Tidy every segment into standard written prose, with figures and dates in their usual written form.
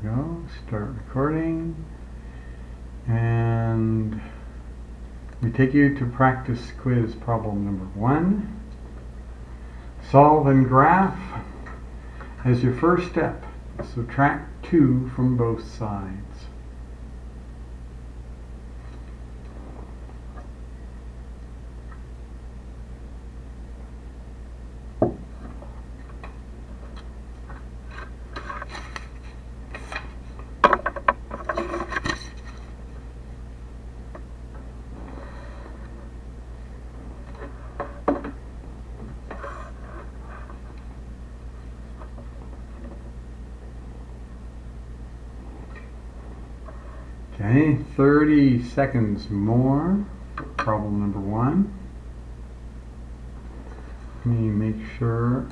go. Start recording. And we take you to practice quiz problem number 1. Solve and graph. As your first step, subtract 2 from both sides. Okay, 30 seconds more for problem number 1. Let me make sure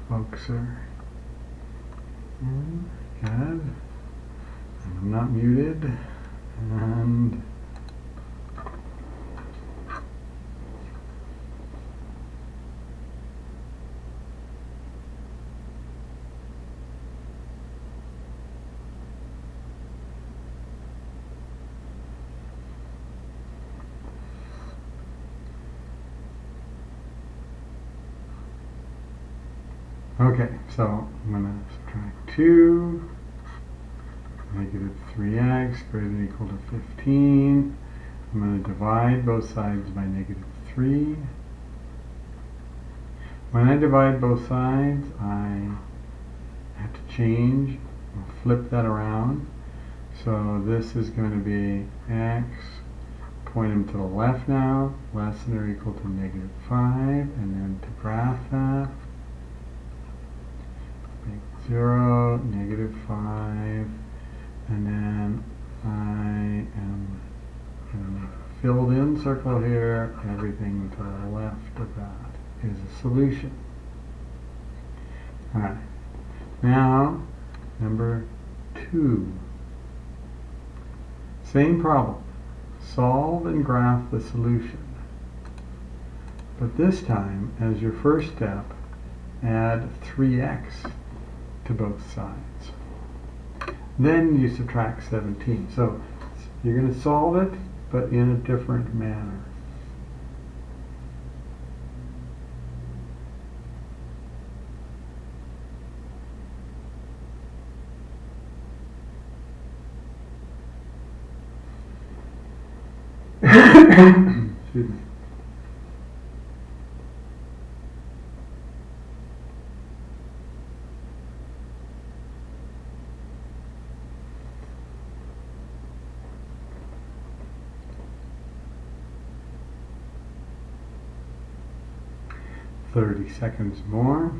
folks are in. Good. And I'm not muted. And okay, so I'm going to subtract 2, negative 3x greater than or equal to 15. I'm going to divide both sides by negative 3. When I divide both sides, I have to change, or flip that around. So this is going to be x, point them to the left now, less than or equal to negative 5, and then to graph that, 0, negative 5, and then I am going to make a filled in circle here. Everything to the left of that is a solution. Alright, now number 2. Same problem. Solve and graph the solution. But this time, as your first step, add 3x to both sides. Then you subtract 17. So you're going to solve it, but in a different manner. Excuse me. Thirty seconds more.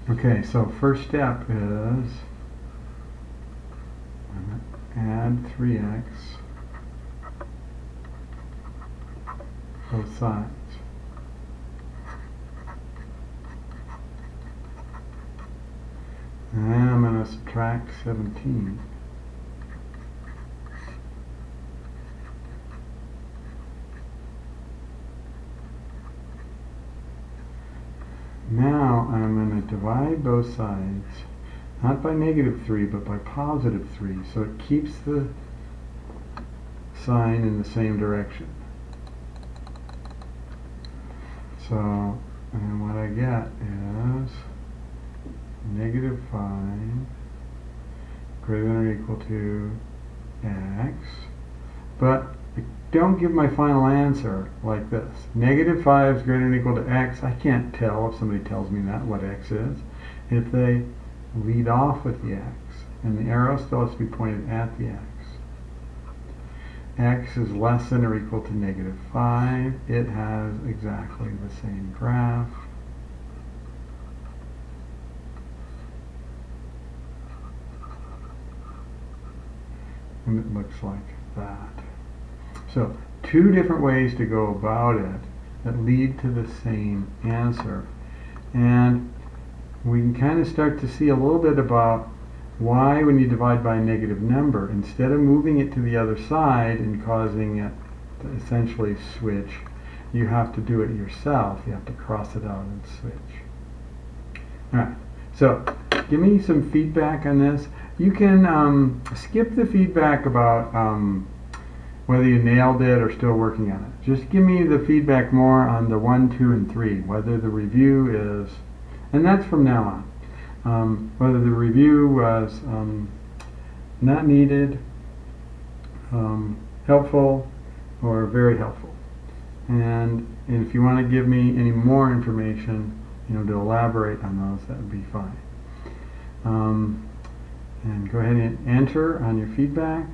Okay, so first step is add 3x both sides. And then I'm going to subtract 17. Now I'm going to divide both sides, not by negative 3, but by positive 3, so it keeps the sign in the same direction. So, and what I get is negative 5 greater than or equal to x, but don't give my final answer like this. Negative 5 is greater than or equal to x. I can't tell if somebody tells me that what x is. If they lead off with the x, and the arrow still has to be pointed at the x. X is less than or equal to negative 5. It has exactly the same graph. And it looks like that. So, 2 different ways to go about it that lead to the same answer. And we can kind of start to see a little bit about why when you divide by a negative number, instead of moving it to the other side and causing it to essentially switch, you have to do it yourself. You have to cross it out and switch. Alright, so give me some feedback on this. You can skip the feedback about whether you nailed it or still working on it. Just give me the feedback more on the 1, 2, and 3, whether the review is, and that's from now on. Whether the review was not needed, helpful, or very helpful. And if you want to give me any more information, to elaborate on those, that would be fine. And go ahead and enter on your feedback.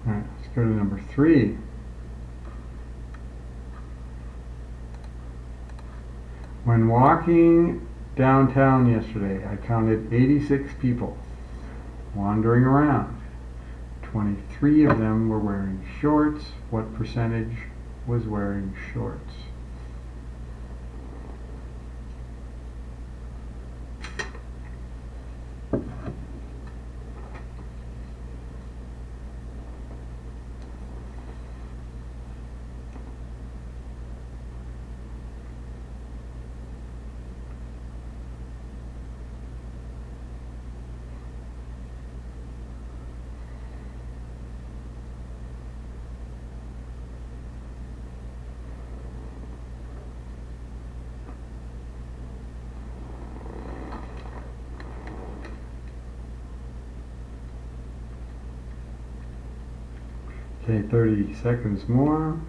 Alright, let's go to number 3. When walking downtown yesterday, I counted 86 people wandering around. 23 of them were wearing shorts. What percentage was wearing shorts? Okay, 30 seconds more.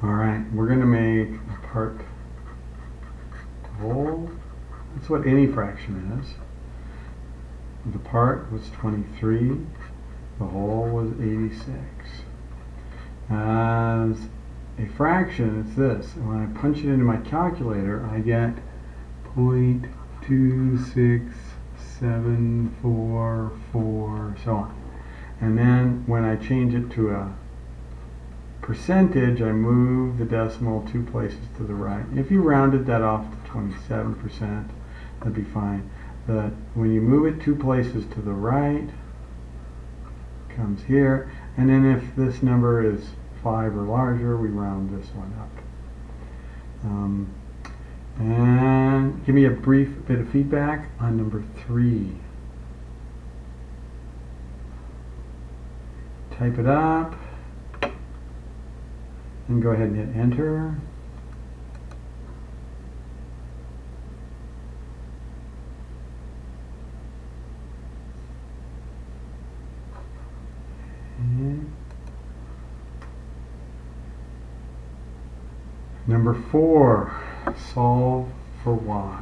Alright, we're going to make the part whole. That's what any fraction is. The part was 23. The whole was 86. As a fraction, it's this. And when I punch it into my calculator, I get 0.26744, so on. And then when I change it to a percentage, I move the decimal 2 places to the right. If you rounded that off to 27%, that'd be fine. But when you move it 2 places to the right, it comes here. And then if this number is 5 or larger, we round this one up. And give me a brief bit of feedback on number 3. Type it up and go ahead and hit enter. Number 4, solve for y.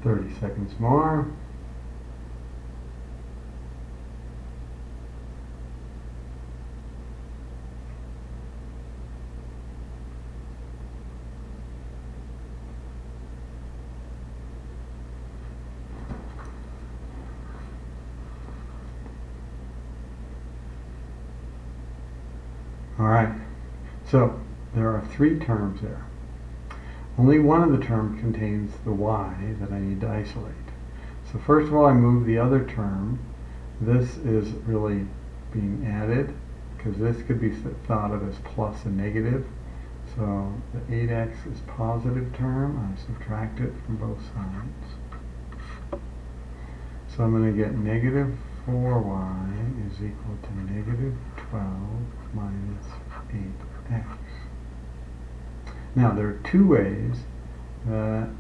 Thirty seconds more. All right, so there are three terms there. Only one of the terms contains the y that I need to isolate. So first of all, I move the other term. This is really being added because this could be thought of as plus and negative. So the 8x is positive term. I subtract it from both sides. So I'm going to get negative 4y is equal to negative 12 minus 8x. Now there are two ways that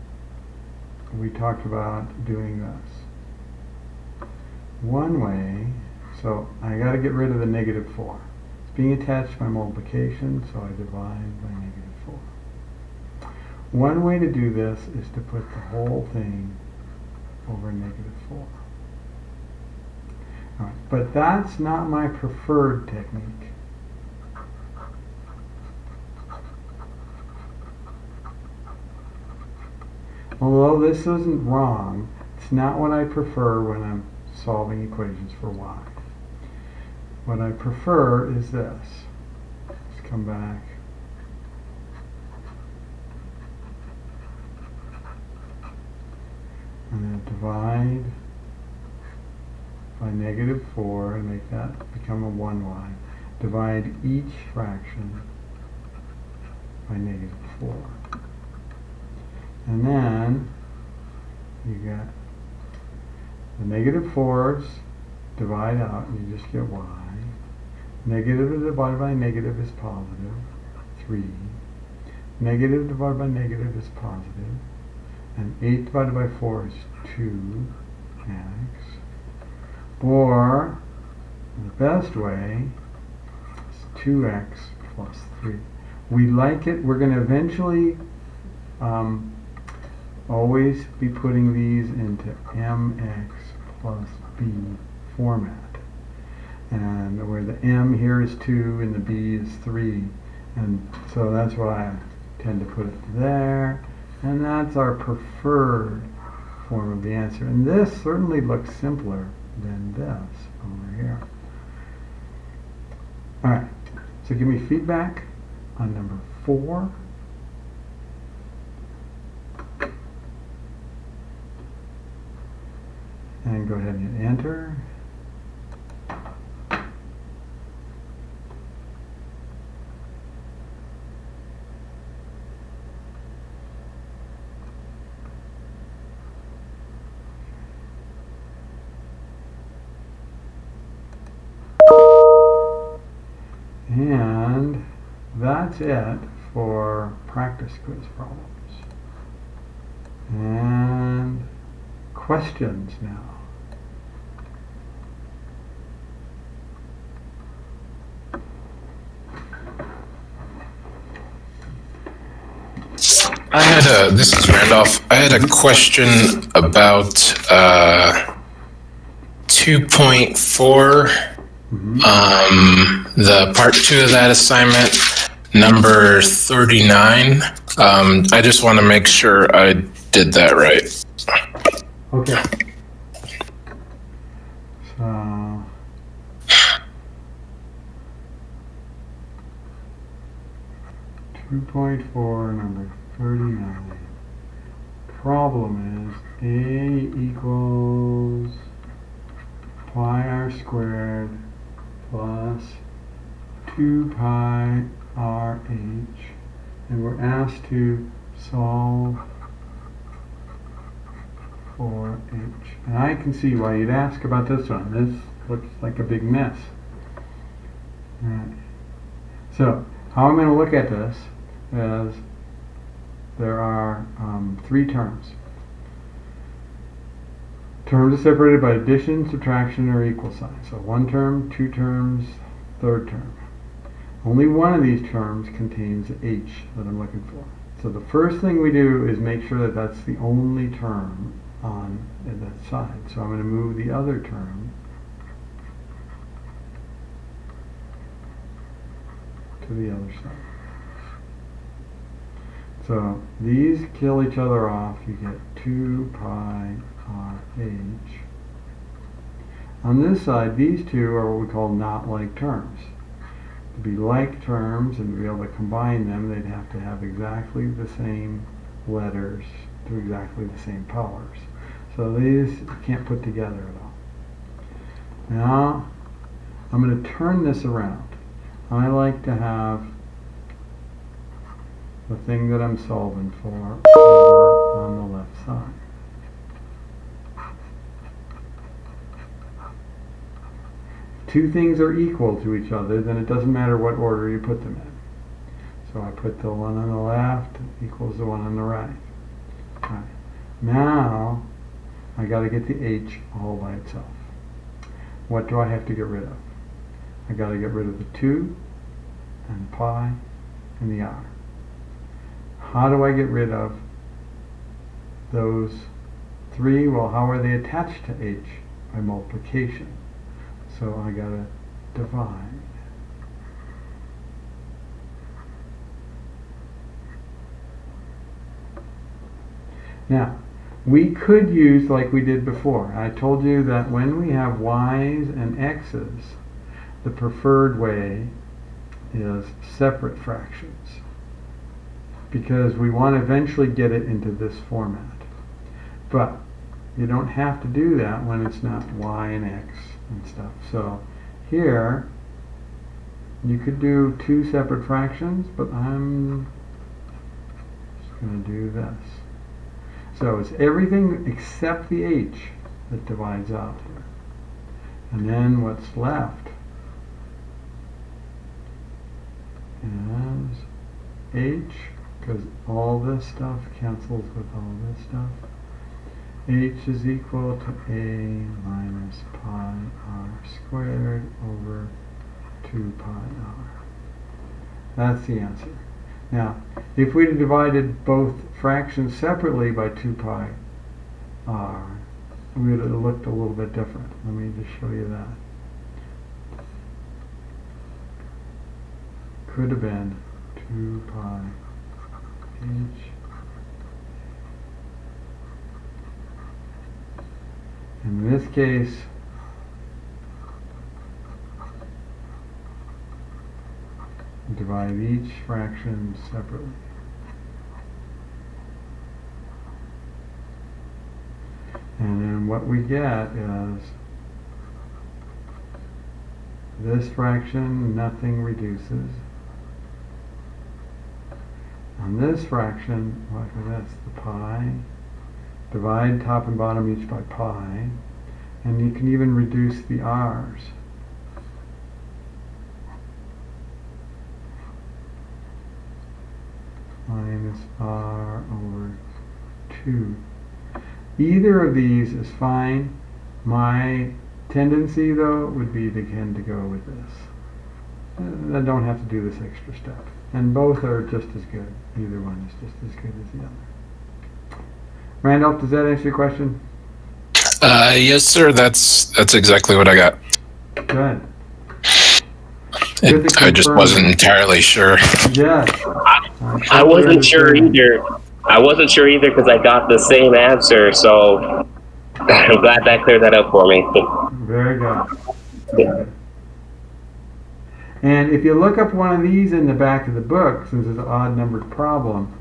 we talked about doing this. One way, so I got to get rid of the negative 4. It's being attached by multiplication, so I divide by negative 4. One way to do this is to put the whole thing over negative 4. All right, but that's not my preferred technique. Although this isn't wrong, it's not what I prefer when I'm solving equations for y. What I prefer is this. Let's come back. I'm going to divide by negative 4 and make that become a 1y. Divide each fraction by negative 4. And then you get the negative 4's divide out and you just get y. Negative divided by negative is positive, 3. Negative divided by negative is positive. And 8 divided by 4 is 2x. Or, the best way is 2x plus 3. We like it. We're going to eventually always be putting these into mx plus b format. And where the m here is 2 and the b is 3. And so that's why I tend to put it there. And that's our preferred form of the answer. And this certainly looks simpler than this over here. All right, so give me feedback on number 4. And go ahead and hit enter. And that's it for practice quiz problems. And questions now. This is Randolph. I had a question about 2.4, the part 2 of that assignment, number 39. I just want to make sure I did that right. Okay. So, number 39. Problem is a equals pi r squared plus 2 pi r h, and we're asked to solve for h. And I can see why you'd ask about this one. This looks like a big mess. All right. So how I'm going to look at this is there are 3 terms. Terms are separated by addition, subtraction, or equal sign. So 1 term, 2 terms, 3rd term. Only one of these terms contains h that I'm looking for. So the first thing we do is make sure that that's the only term on that side. So I'm going to move the other term to the other side. So these kill each other off. You get 2 pi r h. On this side, these two are what we call not like terms. to be like terms and to be able to combine them, they'd have to have exactly the same letters to exactly the same powers. So these you can't put together at all. Now, I'm going to turn this around. I like to have the thing that I'm solving for over on the left side. If two things are equal to each other, then it doesn't matter what order you put them in. So I put the one on the left equals the one on the right. Right. Now, I got to get the h all by itself. What do I have to get rid of? I got to get rid of the 2 and pi and the r. How do I get rid of those 3? Well, how are they attached to h? By multiplication. So I got to divide. Now, we could use like we did before. I told you that when we have y's and x's, the preferred way is separate fractions, because we want to eventually get it into this format. But you don't have to do that when it's not y and x and stuff. So here, you could do 2 separate fractions, but I'm just going to do this. So it's everything except the h that divides out here. And then what's left is h, because all this stuff cancels with all this stuff. H is equal to a minus pi r squared over 2 pi r. That's the answer. Now, if we'd divided both fractions separately by 2 pi r, we would have looked a little bit different. Let me just show you that. Could have been 2 pi h in this case, divide each fraction separately. And then what we get is this fraction, nothing reduces. On this fraction, that's the pi. Divide top and bottom each by pi. And you can even reduce the r's. Minus r over 2. Either of these is fine. My tendency, though, would be to tend to go with this. I don't have to do this extra step. And both are just as good. Either one is just as good as the other. Randolph, does that answer your question? Yes, sir. That's exactly what I got. Good. I just wasn't entirely sure. Yes. I wasn't sure either. I wasn't sure either because I got the same answer, so I'm glad that cleared that up for me. Very good. Very good. And if you look up one of these in the back of the book, since it's an odd numbered problem,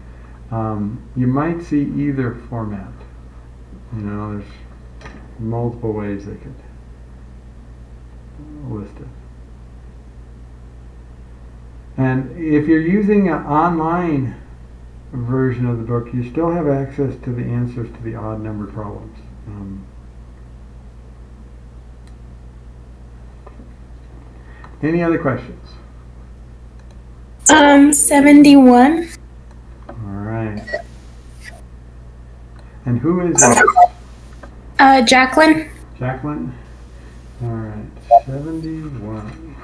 you might see either format. You know, there's multiple ways they could list it. And if you're using an online version of the book, you still have access to the answers to the odd numbered problems. Any other questions? 71. All right. And who is it? Jacqueline. Jacqueline? All right, 71.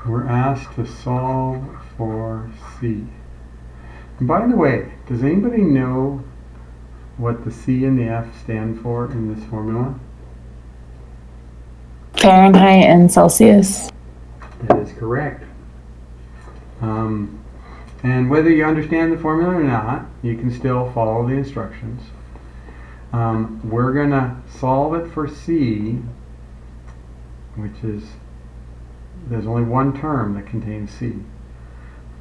We're asked to solve for C. And by the way, does anybody know what the C and the F stand for in this formula? Fahrenheit and Celsius. That is correct. And whether you understand the formula or not, you can still follow the instructions. We're going to solve it for C, which is, there's only one term that contains C.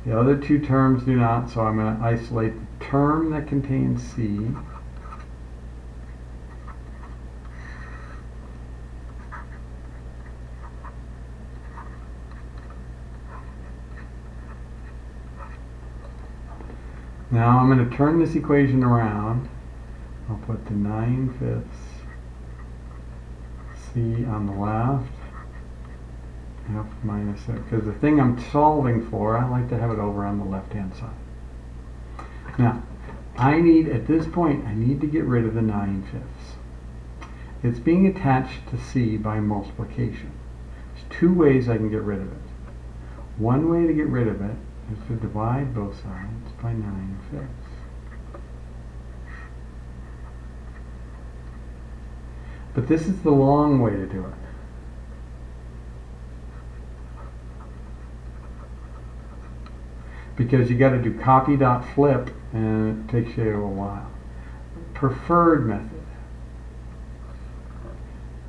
The other two terms do not, so I'm going to isolate the term that contains C. Now I'm going to turn this equation around. I'll put the 9/5 C on the left, F minus F, because the thing I'm solving for, I like to have it over on the left-hand side. Now, at this point, I need to get rid of the 9/5. It's being attached to C by multiplication. There's two ways I can get rid of it. One way to get rid of it is to divide both sides by 9/5. But this is the long way to do it. Because you got to do copy dot flip, and it takes you a while. Preferred method.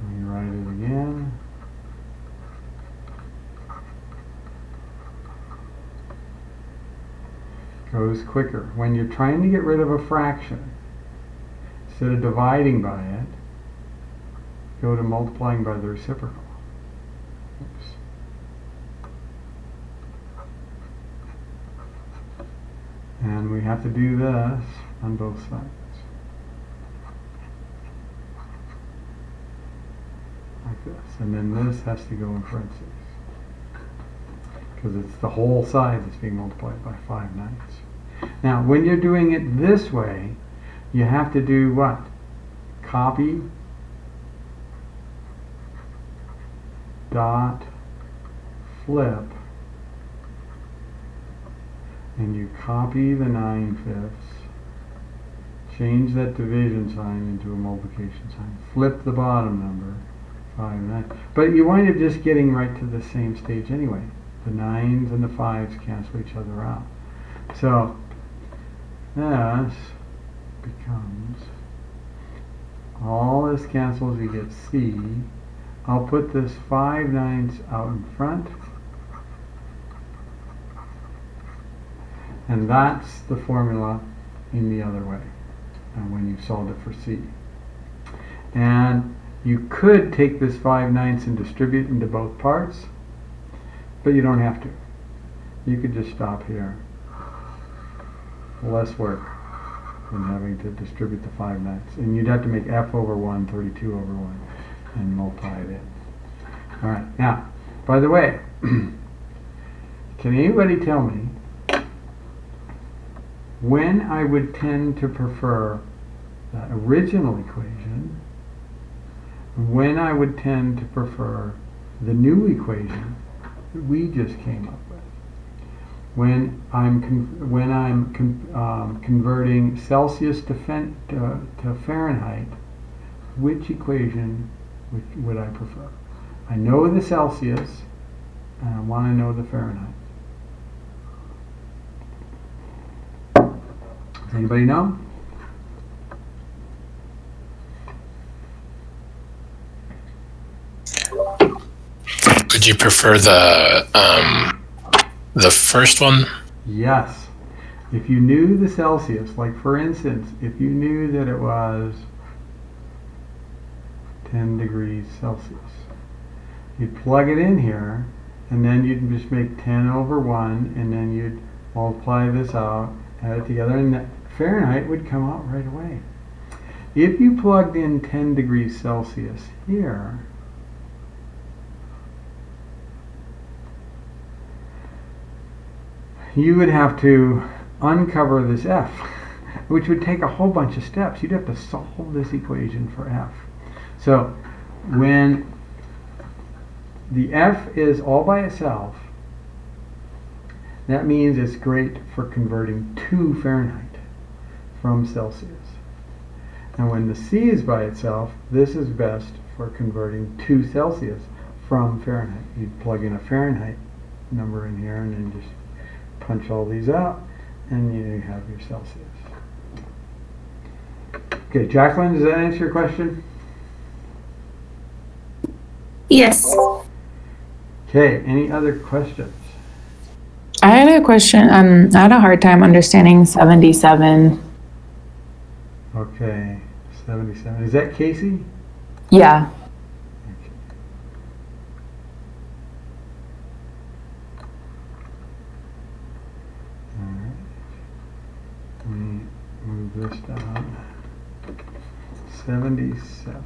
Let me write it again. Goes quicker. When you're trying to get rid of a fraction, instead of dividing by it, go to multiplying by the reciprocal. Oops. And we have to do this on both sides. Like this. And then this has to go in parentheses. Because it's the whole side that's being multiplied by 5/9. Now, when you're doing it this way, you have to do what? Copy dot flip, and you copy the 9/5, change that division sign into a multiplication sign, flip the bottom number, 5/9. But you wind up just getting right to the same stage anyway. The 9s and the 5s cancel each other out. So this becomes, all this cancels, you get C. I'll put this 5/9 out in front. And that's the formula in the other way, when you've solved it for C. And you could take this 5/9 and distribute into both parts, but you don't have to. You could just stop here. Less work than having to distribute the 5/9. And you'd have to make F over 1, 32 over 1, and multiply it in. All right, now, by the way, can anybody tell me when I would tend to prefer the original equation, when I would tend to prefer the new equation that we just came up with? When I'm converting Celsius to Fahrenheit, which equation would I prefer? I know the Celsius, and I want to know the Fahrenheit. Does anybody know? Would you prefer the first one? Yes. If you knew the Celsius, like for instance, if you knew that it was 10 degrees Celsius, you'd plug it in here, and then you'd just make 10 over 1, and then you'd multiply this out, add it together, and that Fahrenheit would come out right away. If you plugged in 10 degrees Celsius here, you would have to uncover this F, which would take a whole bunch of steps. You'd have to solve this equation for F. So when the F is all by itself, that means it's great for converting to Fahrenheit from Celsius. And when the C is by itself, this is best for converting to Celsius from Fahrenheit. You'd plug in a Fahrenheit number in here and then just punch all these out and you have your Celsius. Okay, Jacqueline, does that answer your question? Yes. Okay, any other questions? I had a question. I had a hard time understanding 77. Okay, 77. Is that Casey? Yeah. Okay. All right. Let me move this down. 77.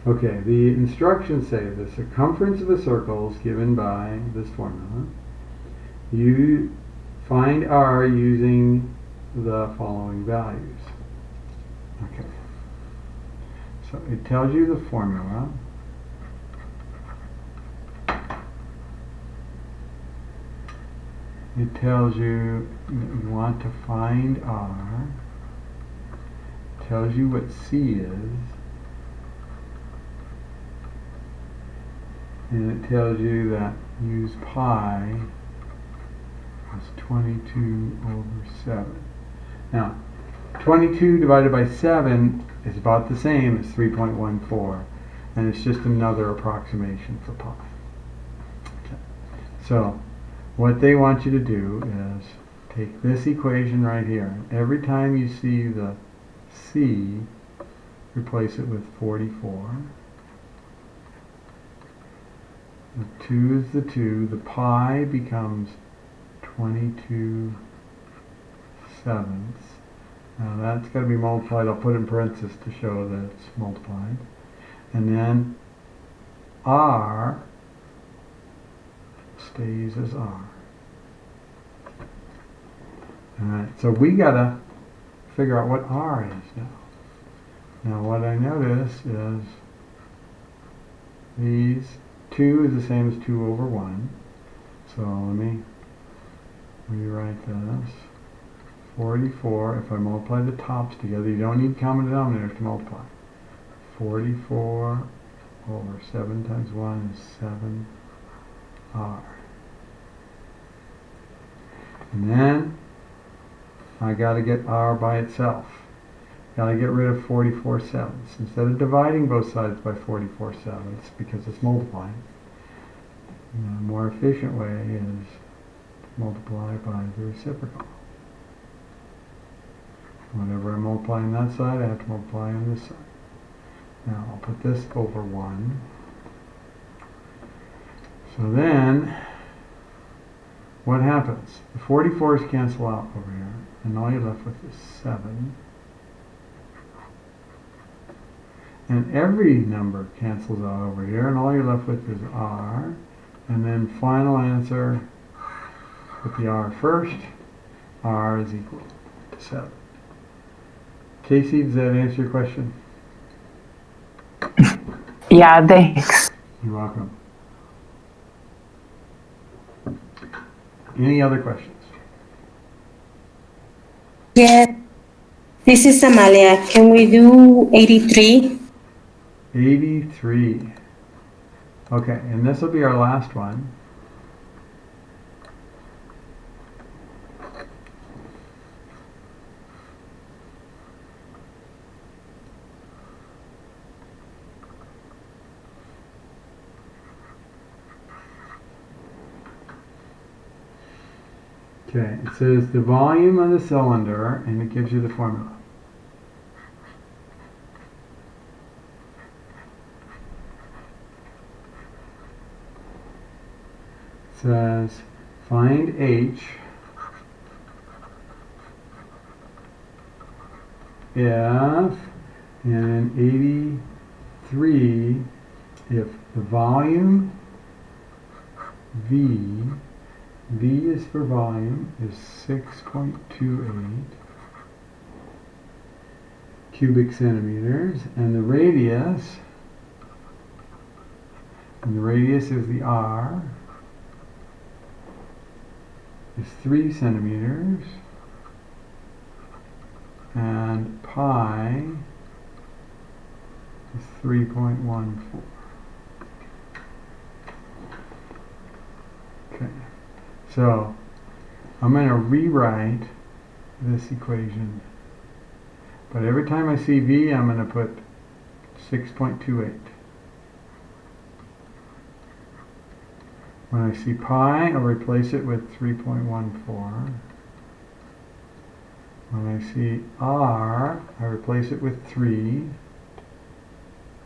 Okay, the instructions say the circumference of a circle is given by this formula. You find r using the following values. Okay, so it tells you the formula. It tells you that you want to find r. It tells you what c is. And it tells you that use pi is 22 over 7. Now, 22 divided by 7 is about the same as 3.14, and it's just another approximation for pi. Okay. So, what they want you to do is take this equation right here. Every time you see the c, replace it with 44. The 2 is the 2. The pi becomes 22 sevenths. Now that's got to be multiplied. I'll put in parentheses to show that it's multiplied. And then r stays as r. Alright, so we got to figure out what r is now. Now what I notice is these 2 is the same as 2 over 1. So let me rewrite this. 44, if I multiply the tops together, you don't need common denominators to multiply. 44 over 7 times 1 is 7r. And then I got to get r by itself. Got to get rid of 44 sevenths. Instead of dividing both sides by 44 sevenths, because it's multiplying, the more efficient way is to multiply by the reciprocal. Whenever I multiply on that side, I have to multiply on this side. Now I'll put this over 1. So then, what happens? The 44s cancel out over here, and all you're left with is 7. And every number cancels out over here, and all you're left with is r. And then final answer, put the r first, r is equal to 7. Casey, does that answer your question? Yeah, thanks. You're welcome. Any other questions? Yeah. This is Amalia. Can we do 83? 83. Okay, and this will be our last one. Okay, it says the volume of the cylinder, and it gives you the formula. It says find H if, and in 83, if the volume V V is for volume, is 6.28 cubic centimeters, and the radius is the R, is 3 centimeters, and pi is 3.14. Okay, so I'm going to rewrite this equation, but every time I see V, I'm going to put 6.28. When I see pi, I'll replace it with 3.14. When I see R, I replace it with 3.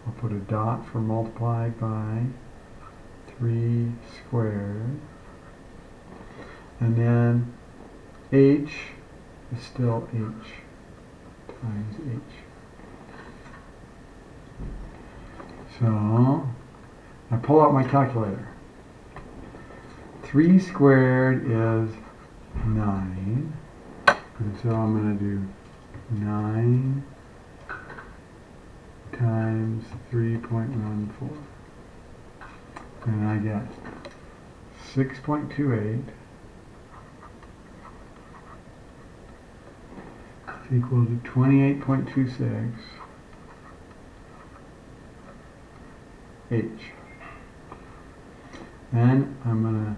I'll put a dot for multiplied by 3 squared. And then H is still H times H. So I pull out my calculator. 3 squared is 9. And so I'm going to do 9 times 3.14. And I get 6.28 is equal to 28.26 H. Then I'm going to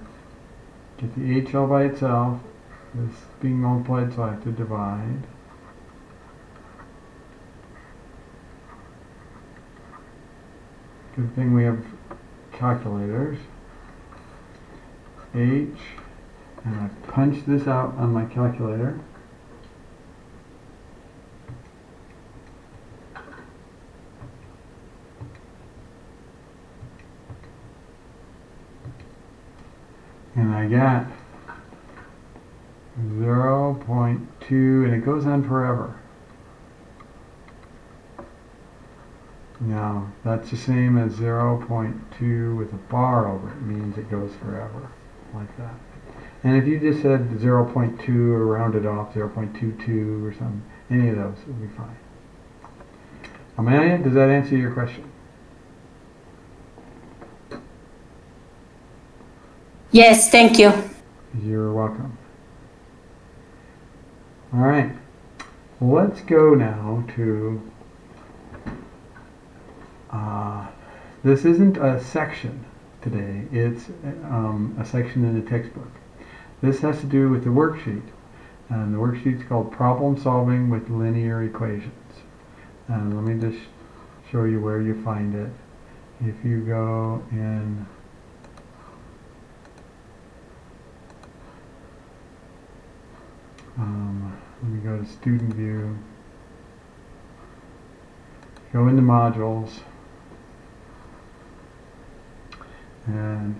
get the H all by itself. This being multiplied, so I have to divide. Good thing we have calculators. H, and I punch this out on my calculator. And I got 0.2, and it goes on forever. Now, that's the same as 0.2 with a bar over it. It means it goes forever, like that. And if you just said 0.2 or rounded off 0.22 or something, any of those would be fine. Amelia, does that answer your question? Yes, thank you. You're welcome. All right, let's go now to, this isn't a section today, it's a section in the textbook. This has to do with the worksheet, and the worksheet's called Problem Solving with Linear Equations. And let me just show you where you find it. If you go in let me go to Student View, go into Modules, and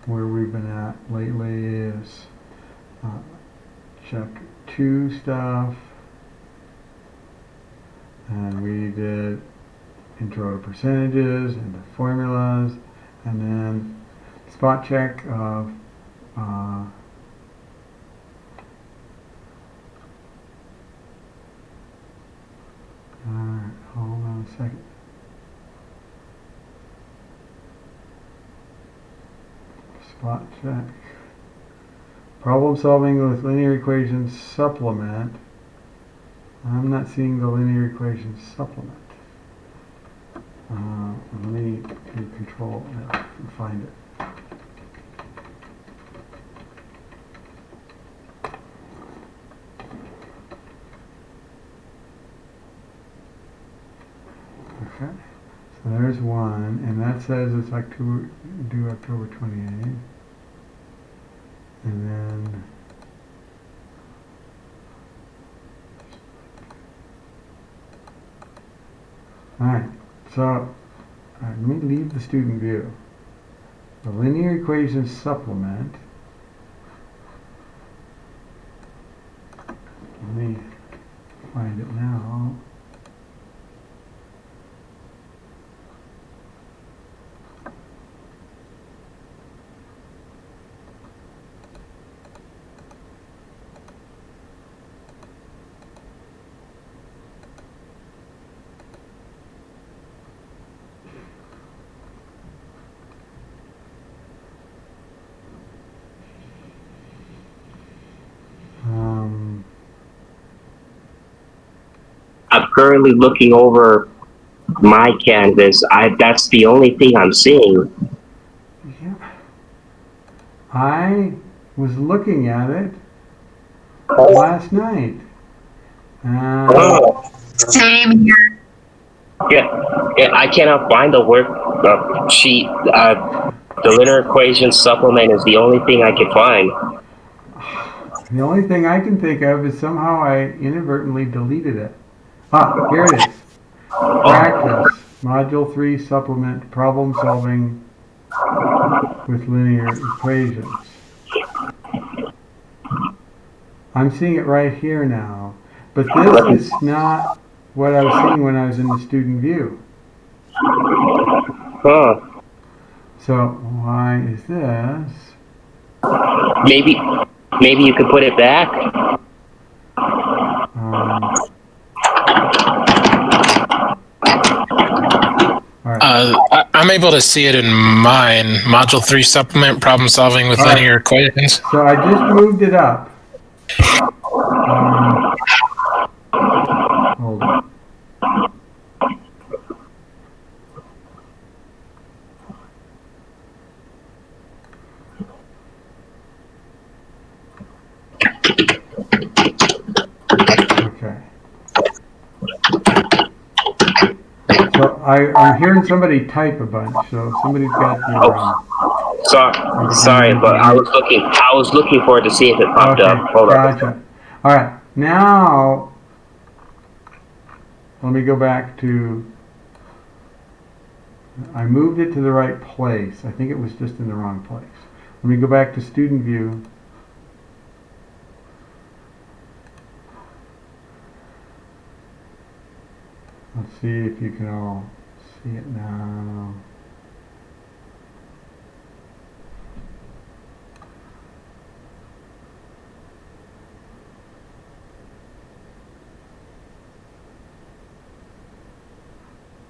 where we've been at lately is check 2 stuff, and we did intro to percentages and the formulas, and then spot check of alright, hold on a second. Spot check. Problem solving with linear equations supplement. I'm not seeing the linear equations supplement. Let me do Control F and find it. Okay, so there's one, and that says it's due October 28th. And then alright, so let me leave the student view. The linear equations supplement. Let me find it now. currently looking over my canvas. That's the only thing I'm seeing. Yeah. I was looking at it last night. Oh. Same here. Yeah, I cannot find the work sheet. The linear equation supplement is the only thing I can find. The only thing I can think of is somehow I inadvertently deleted it. Ah, here it is. Practice, Module 3 supplement, problem solving with linear equations. I'm seeing it right here now. But this is not what I was seeing when I was in the student view. Huh. So why is this? Maybe you could put it back. All right. I'm able to see it in mine. Module 3 supplement, problem solving with All right. linear equations. So I just moved it up. Hold on. Okay. So I'm hearing somebody type a bunch. So somebody's got your. Sorry, but I was looking for it to see if it popped Okay, up. Hold gotcha. on. All right, now let me go back to. I moved it to the right place. I think it was just in the wrong place. Let me go back to student view. Let's see if you can all see it now.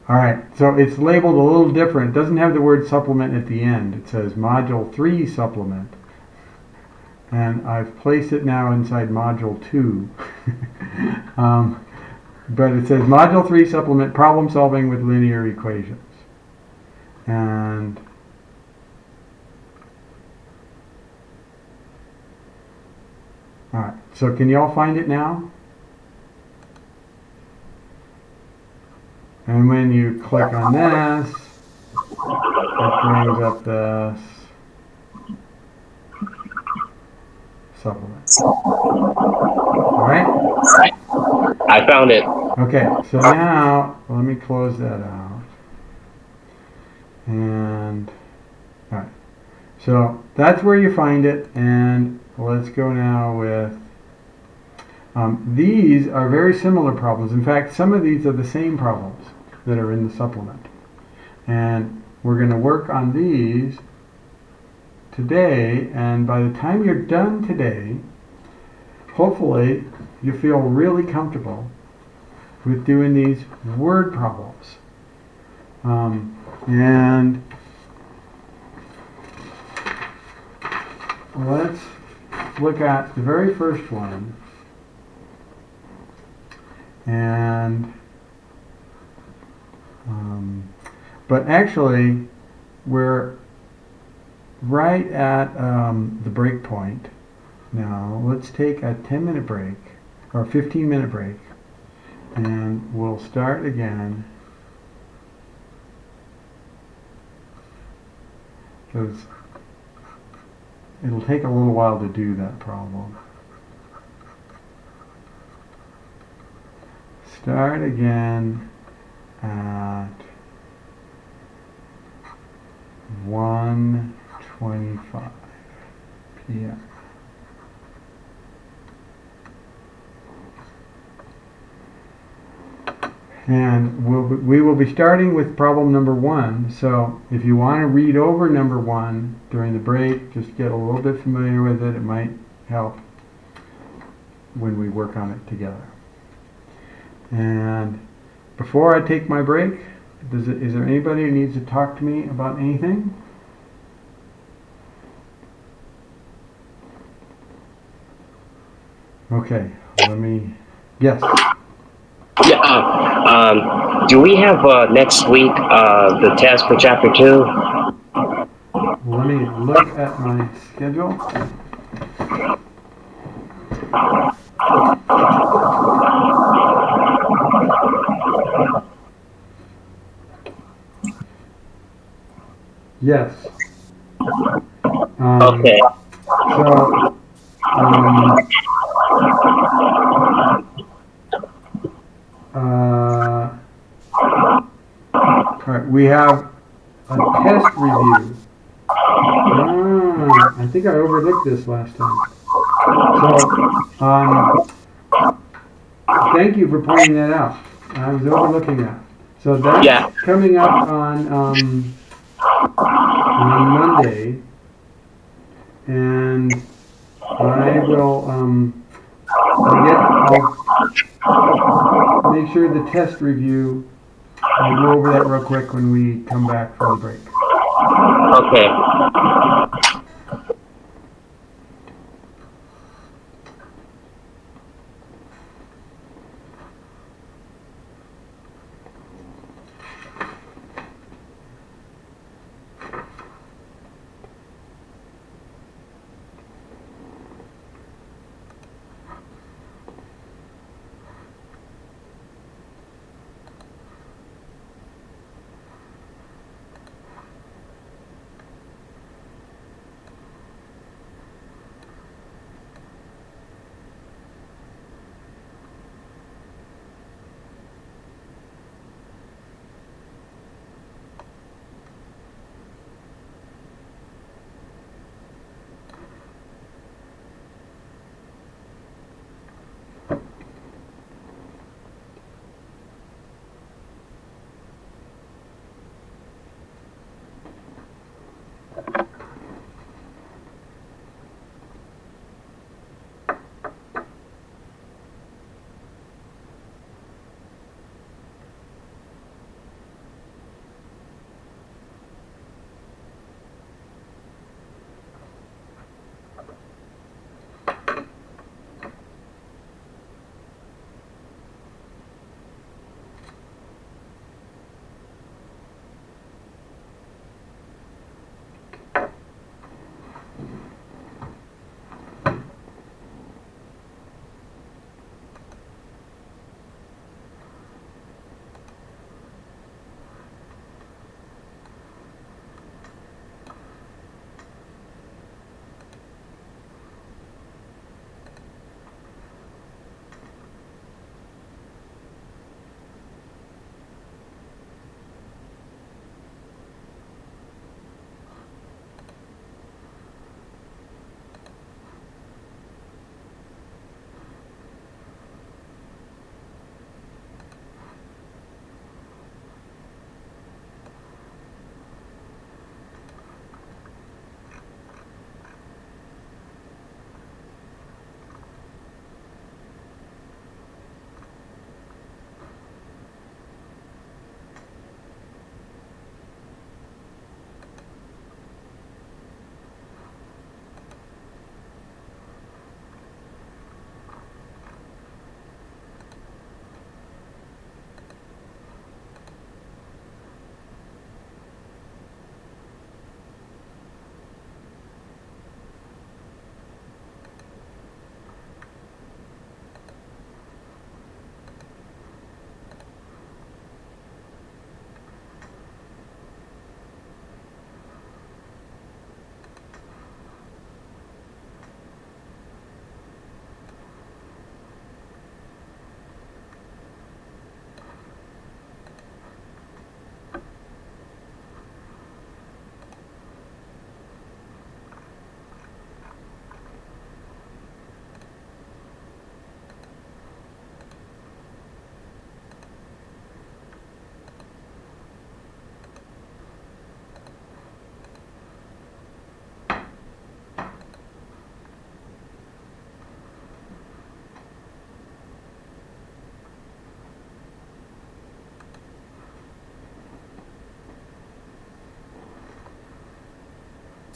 All right, so it's labeled a little different. It doesn't have the word supplement at the end. It says Module 3 supplement. And I've placed it now inside Module 2. But it says Module 3 supplement, problem solving with linear equations. And all right, so can you all find it now? And when you click on this, it brings up this supplement. All right? I found it. Okay, so now let me close that out. And all right, so that's where you find it. And let's go now with these are very similar problems. In fact, some of these are the same problems that are in the supplement. And we're going to work on these today. And by the time you're done today, hopefully you feel really comfortable with doing these word problems. And let's look at the very first one. And but actually we're right at the break point now. Let's take a 10-minute break or 15-minute break, and we'll start again, because it'll take a little while to do that problem. Start again at 1:25 p.m. And we will be starting with problem number 1. So if you want to read over number 1 during the break, just get a little bit familiar with it. It might help when we work on it together. And before I take my break, is there anybody who needs to talk to me about anything? Okay, yes. Yeah, Do we have next week the test for chapter 2? Let me look at my schedule. Yes. Okay. So, all right, we have a test review. I think I overlooked this last time. So, thank you for pointing that out. I was overlooking that. So that's Yeah. coming up on Monday, and I will I'll make sure the test review. I'll go over that real quick when we come back from the break. Okay.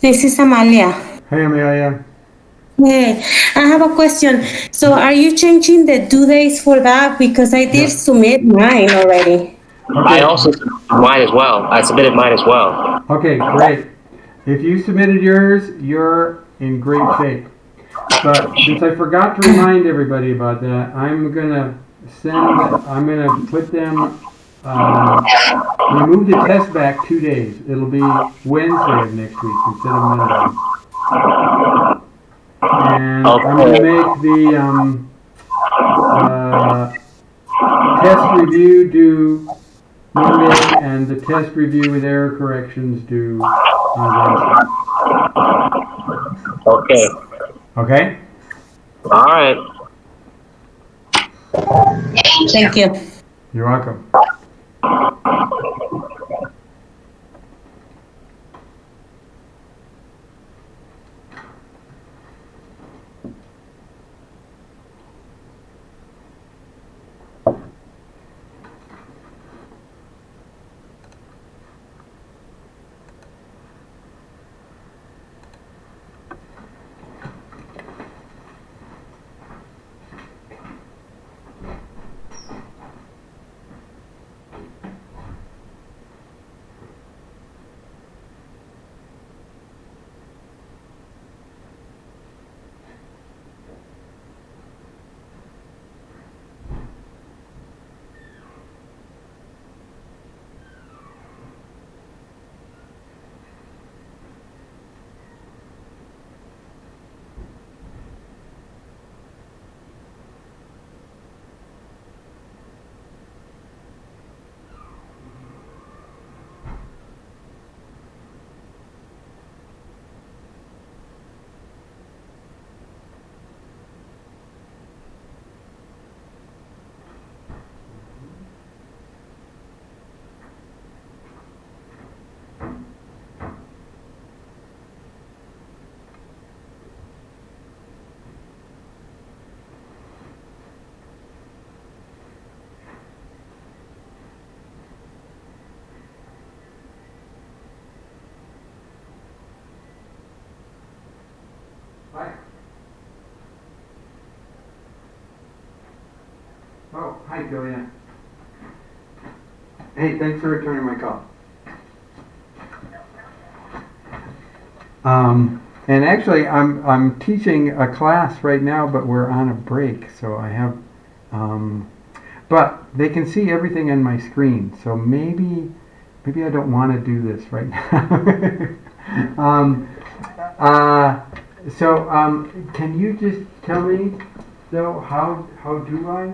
This is Amalia. Hey, Amelia. Okay, I have a question. So are you changing the due days for that? Because I did Yeah. submit mine already. I Okay. also submitted mine as well. I submitted mine as well. Okay, great. If you submitted yours, you're in great shape. But since I forgot to remind everybody about that, I'm gonna put them, I'm gonna move the test back 2 days. It'll be Wednesday of next week instead of Monday. And I'm gonna Okay. make the, uh, test review due Monday and the test review with error corrections due on Okay. Wednesday. Okay? All right. Thank you. You're welcome. Hi. Oh, hi, Julianne. Hey, thanks for returning my call. And actually, I'm teaching a class right now, but we're on a break, so I have, but they can see everything on my screen, so maybe I don't want to do this right now. Can you just tell me, though, how do I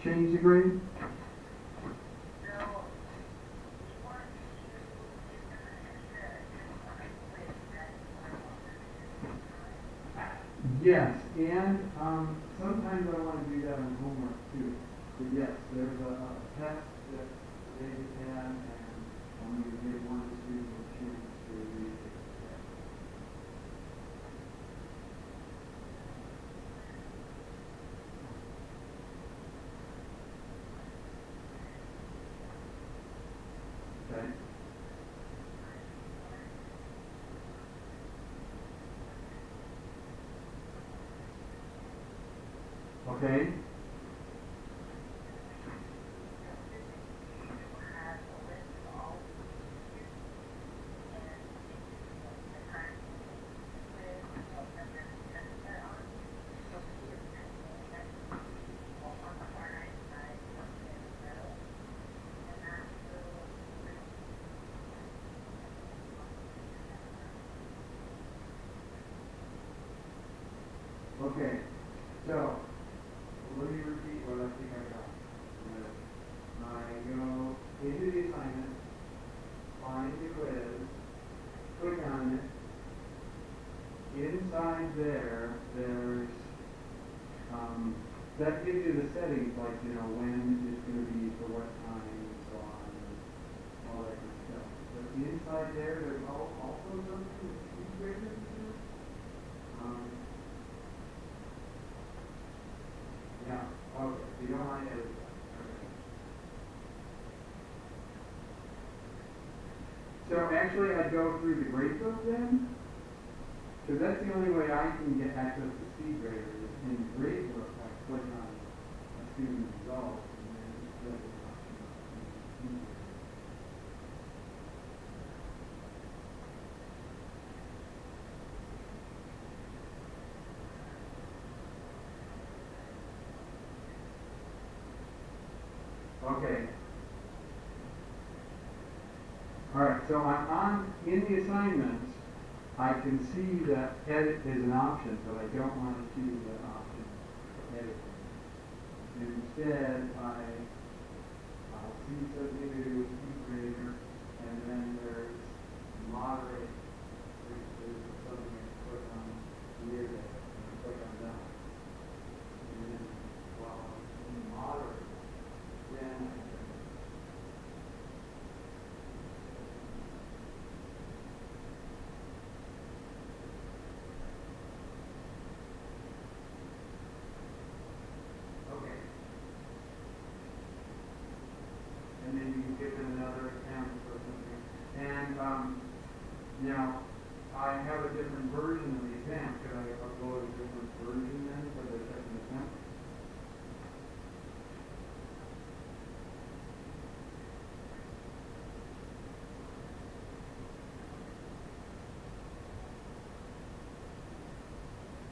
change the grade? Yes, and sometimes I want to do that on homework too. But yes, there's a test that they had, and only grade 1 and 2 will choose to read it. Okay. Okay. Okay. So let me repeat what I think I got. I go into the assignment, find the quiz, click on it. Inside there, there's that gives you the settings, like when it's going to be for what time and so on, and all that good stuff. But inside there's also something that's integrated in there. Yeah. Okay. So you don't want to edit that. Okay. So actually, I'd go through the grade book then. because that's the only way I can get access to C grader is in gradebook. I click on a student result and then it's the option of C grader. Okay. All right, so I'm in the assignments. I can see that edit is an option, but I don't want to choose that option for editing. Instead, I'll see substitute, grader, and then there's moderate. There's something I click on here that I click on that. And then while I'm in moderate, then I can and then you can give them another attempt or something. And now, I have a different version of the exam. Could I upload a different version then for the second attempt?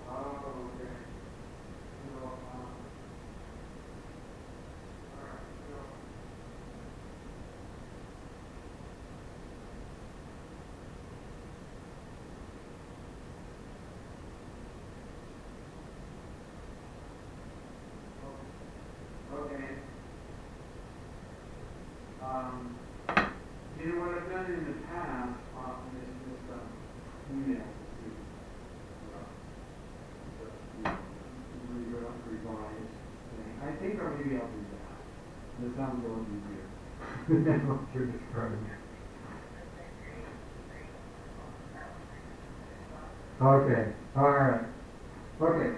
Oh, okay. So, all right, so. Okay. You know what I've done in the past is just email to revise thing. I think or maybe I'll do that. That sounds a little easier than what you're describing. Okay. All right. Okay.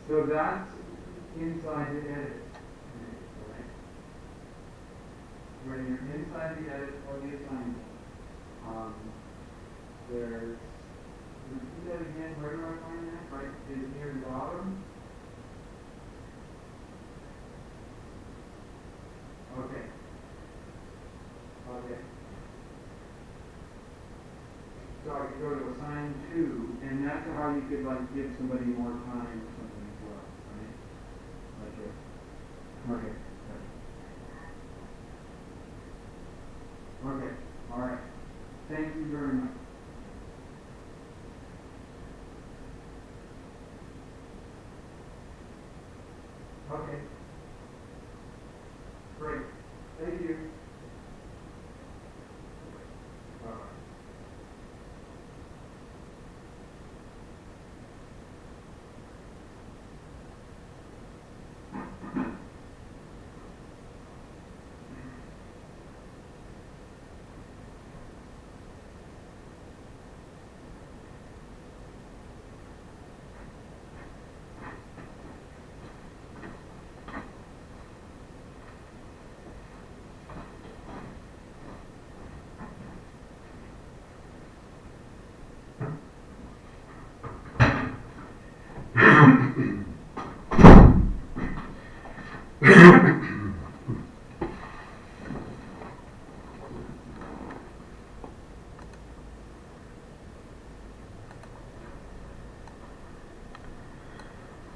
So that's inside the edit, right? When you're inside the edit or the assignment, there's, repeat that again, where do I find that? Right, is it near the bottom? Okay. Okay. So I could go to assign to, and that's how you could like give somebody more time or something as well, right? Like it. Okay. Okay. All right. Thank you very much. Okay. Great. Thank you. All right.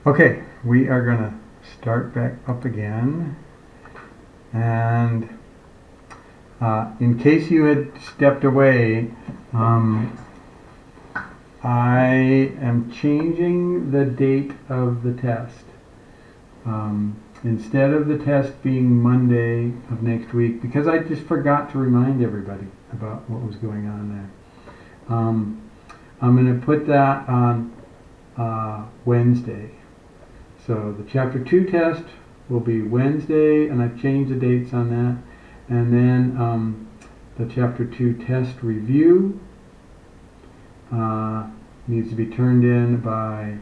Okay, we are going to start back up again. And in case you had stepped away, I am changing the date of the test. Instead of the test being Monday of next week, because I just forgot to remind everybody about what was going on there. I'm going to put that on Wednesday. So the chapter 2 test will be Wednesday, and I've changed the dates on that. And then the chapter 2 test review needs to be turned in by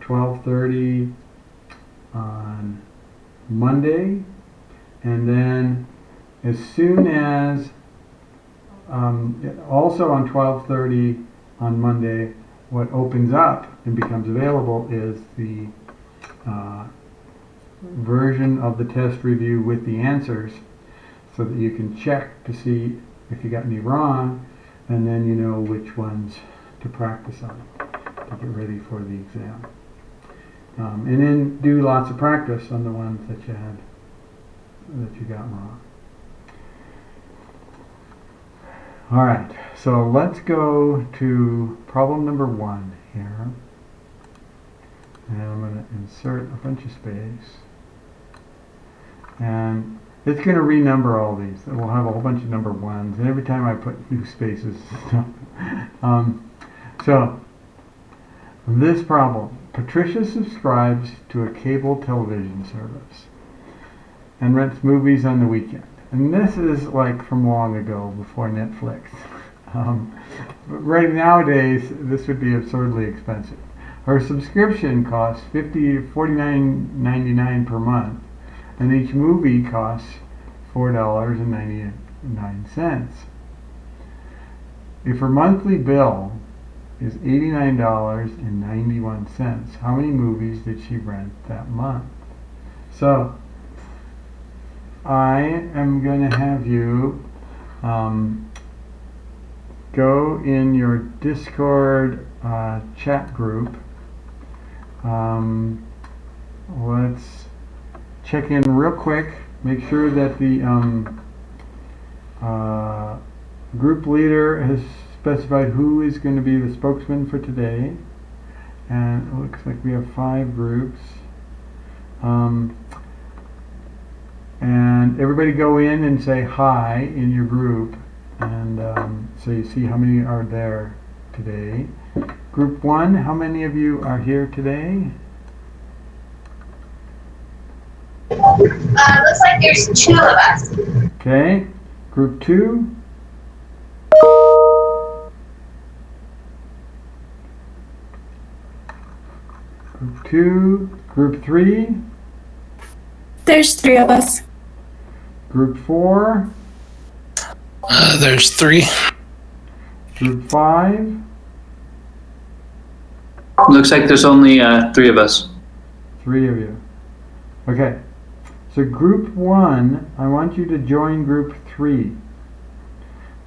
12:30 on Monday. And then as soon as, also on 12:30 on Monday, what opens up and becomes available is the version of the test review with the answers, so that you can check to see if you got any wrong, and then you know which ones to practice on to get ready for the exam. And then do lots of practice on the ones that you got wrong. All right, so let's go to problem number 1 here. And I'm going to insert a bunch of space. And it's going to renumber all these. We'll have a whole bunch of number 1s. And every time I put new spaces. So, this problem. Patricia subscribes to a cable television service and rents movies on the weekend. And this is like from long ago, before Netflix. But right nowadays, this would be absurdly expensive. Her subscription costs $49.99 per month, and each movie costs $4.99. If her monthly bill is $89.91, how many movies did she rent that month? So, I am going to have you go in your Discord chat group. Let's check in real quick. Make sure that the group leader has specified who is going to be the spokesman for today. And it looks like we have 5 groups. And everybody go in and say hi in your group, and so you see how many are there today. Group 1, how many of you are here today? Looks like there's 2 of us. Okay. Group 2? Group 2. Group 3? There's 3 of us. Group 4? There's 3. Group 5? Looks like there's only 3 of us. 3 of you. Okay. So group 1, I want you to join group 3.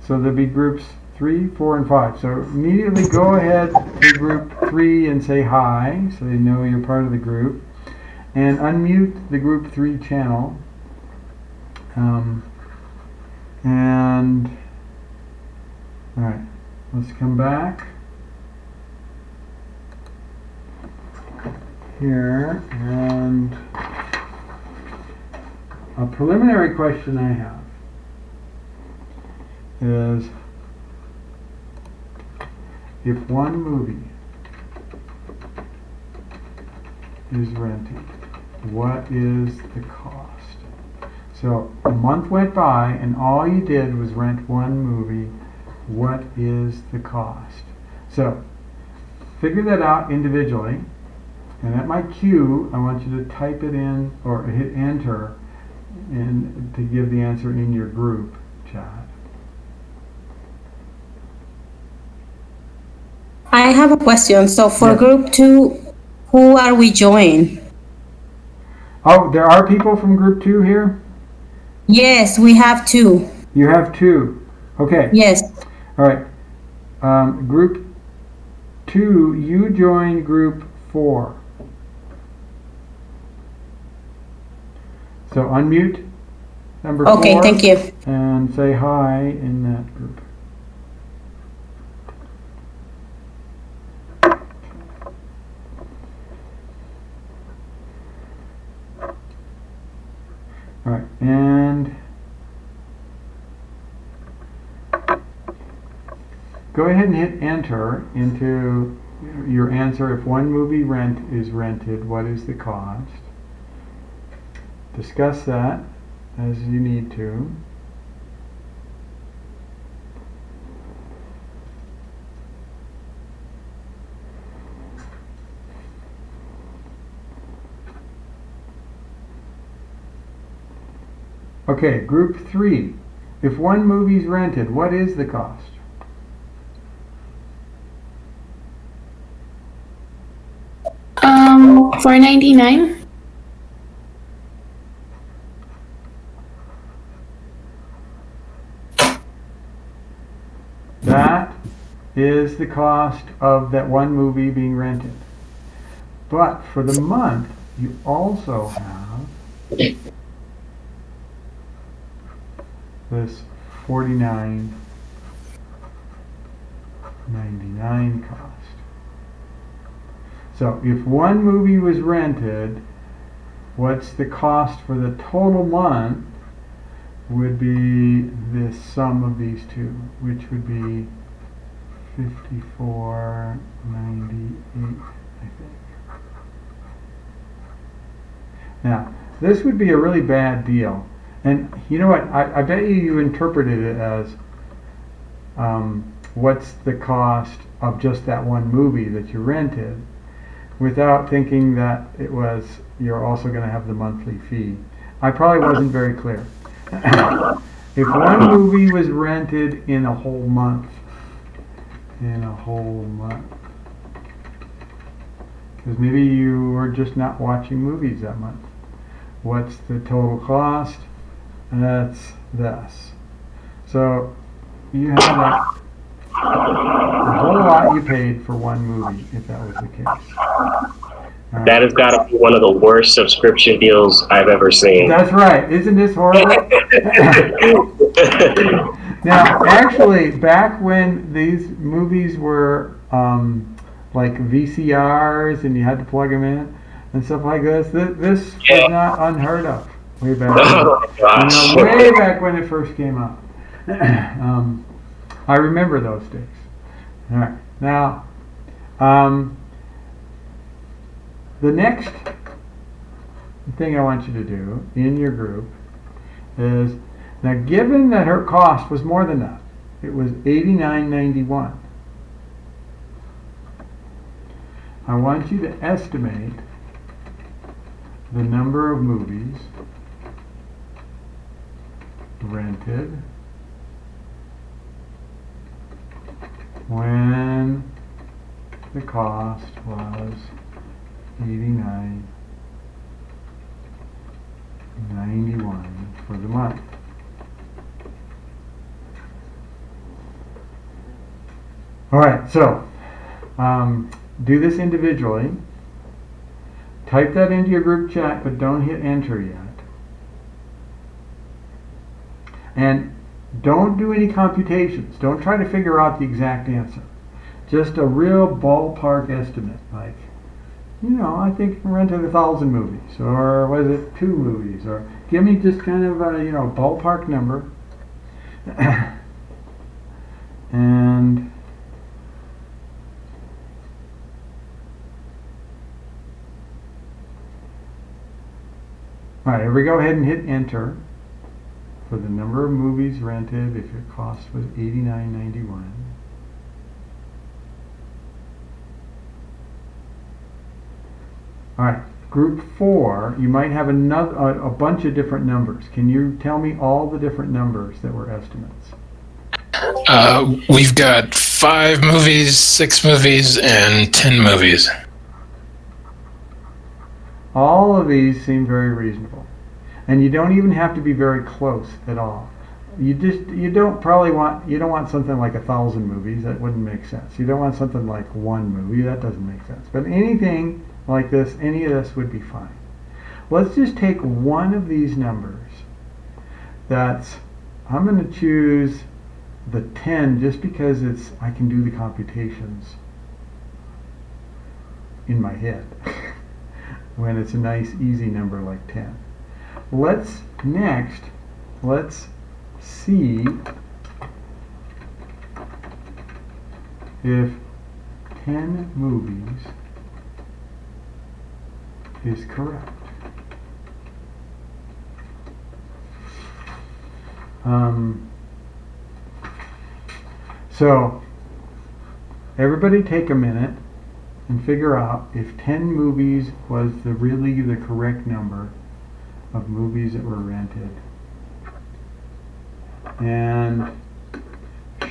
So there'll be groups 3, 4, and 5. So immediately go ahead to group 3 and say hi, so they know you're part of the group. And unmute the group 3 channel. Alright, let's come back here, and a preliminary question I have is, if one movie is rented, what is the cost? So a month went by and all you did was rent one movie. What is the cost? So figure that out individually, and at my cue I want you to type it in or hit enter and to give the answer in your group chat. I have a question. So for Yeah. group 2, who are we joining? Oh, there are people from group 2 here? Yes, we have 2. You have 2. Okay. Yes. All right. Group 2, you join group 4. So unmute number 4. Okay, thank you. And say hi in that group. All right, and go ahead and hit enter into your answer, if one movie is rented, what is the cost? Discuss that as you need to. Okay, group 3. If one movie's rented, what is the cost? $4.99. That is the cost of that one movie being rented. But for the month, you also have this $49.99 cost. So if one movie was rented, what's the cost for the total month would be the sum of these two, which would be $54.98, I think. Now, this would be a really bad deal. And you know what? I bet you interpreted it as what's the cost of just that one movie that you rented, without thinking that it was you're also going to have the monthly fee. I probably wasn't very clear. If one movie was rented in a whole month, because maybe you were just not watching movies that month, what's the total cost? That's this. So you have a whole lot you paid for one movie, if that was the case. That has got to be one of the worst subscription deals I've ever seen. That's right. Isn't this horrible? Now, actually, back when these movies were like VCRs and you had to plug them in and stuff like this, this was not unheard of. Way back when. Oh, gosh. Way back when it first came out. I remember those days. All right. Now, the next thing I want you to do in your group is, now given that her cost was more than that, it was $89.91, I want you to estimate the number of movies rented when the cost was $89.91 for the month. All right, so do this individually. Type that into your group chat, but don't hit enter yet. And don't do any computations. Don't try to figure out the exact answer. Just a real ballpark estimate, like, I think I rented 1,000 movies, or was it 2 movies, or give me just kind of a, ballpark number. And all right, we go ahead and hit enter for the number of movies rented if your cost was $89.91. All right, group 4, you might have a bunch of different numbers. Can you tell me all the different numbers that were estimates? We've got 5 movies, 6 movies, and 10 movies. All of these seem very reasonable. And you don't even have to be very close at all. You don't want something like 1,000 movies. That wouldn't make sense. You don't want something like 1 movie. That doesn't make sense. But anything like this, any of this would be fine. Let's just take one of these numbers. I'm going to choose the 10 just because I can do the computations in my head when it's a nice easy number like 10. Let's see if 10 10 movies is correct. So everybody take a minute and figure out if 10 movies was really the correct number of movies that were rented. And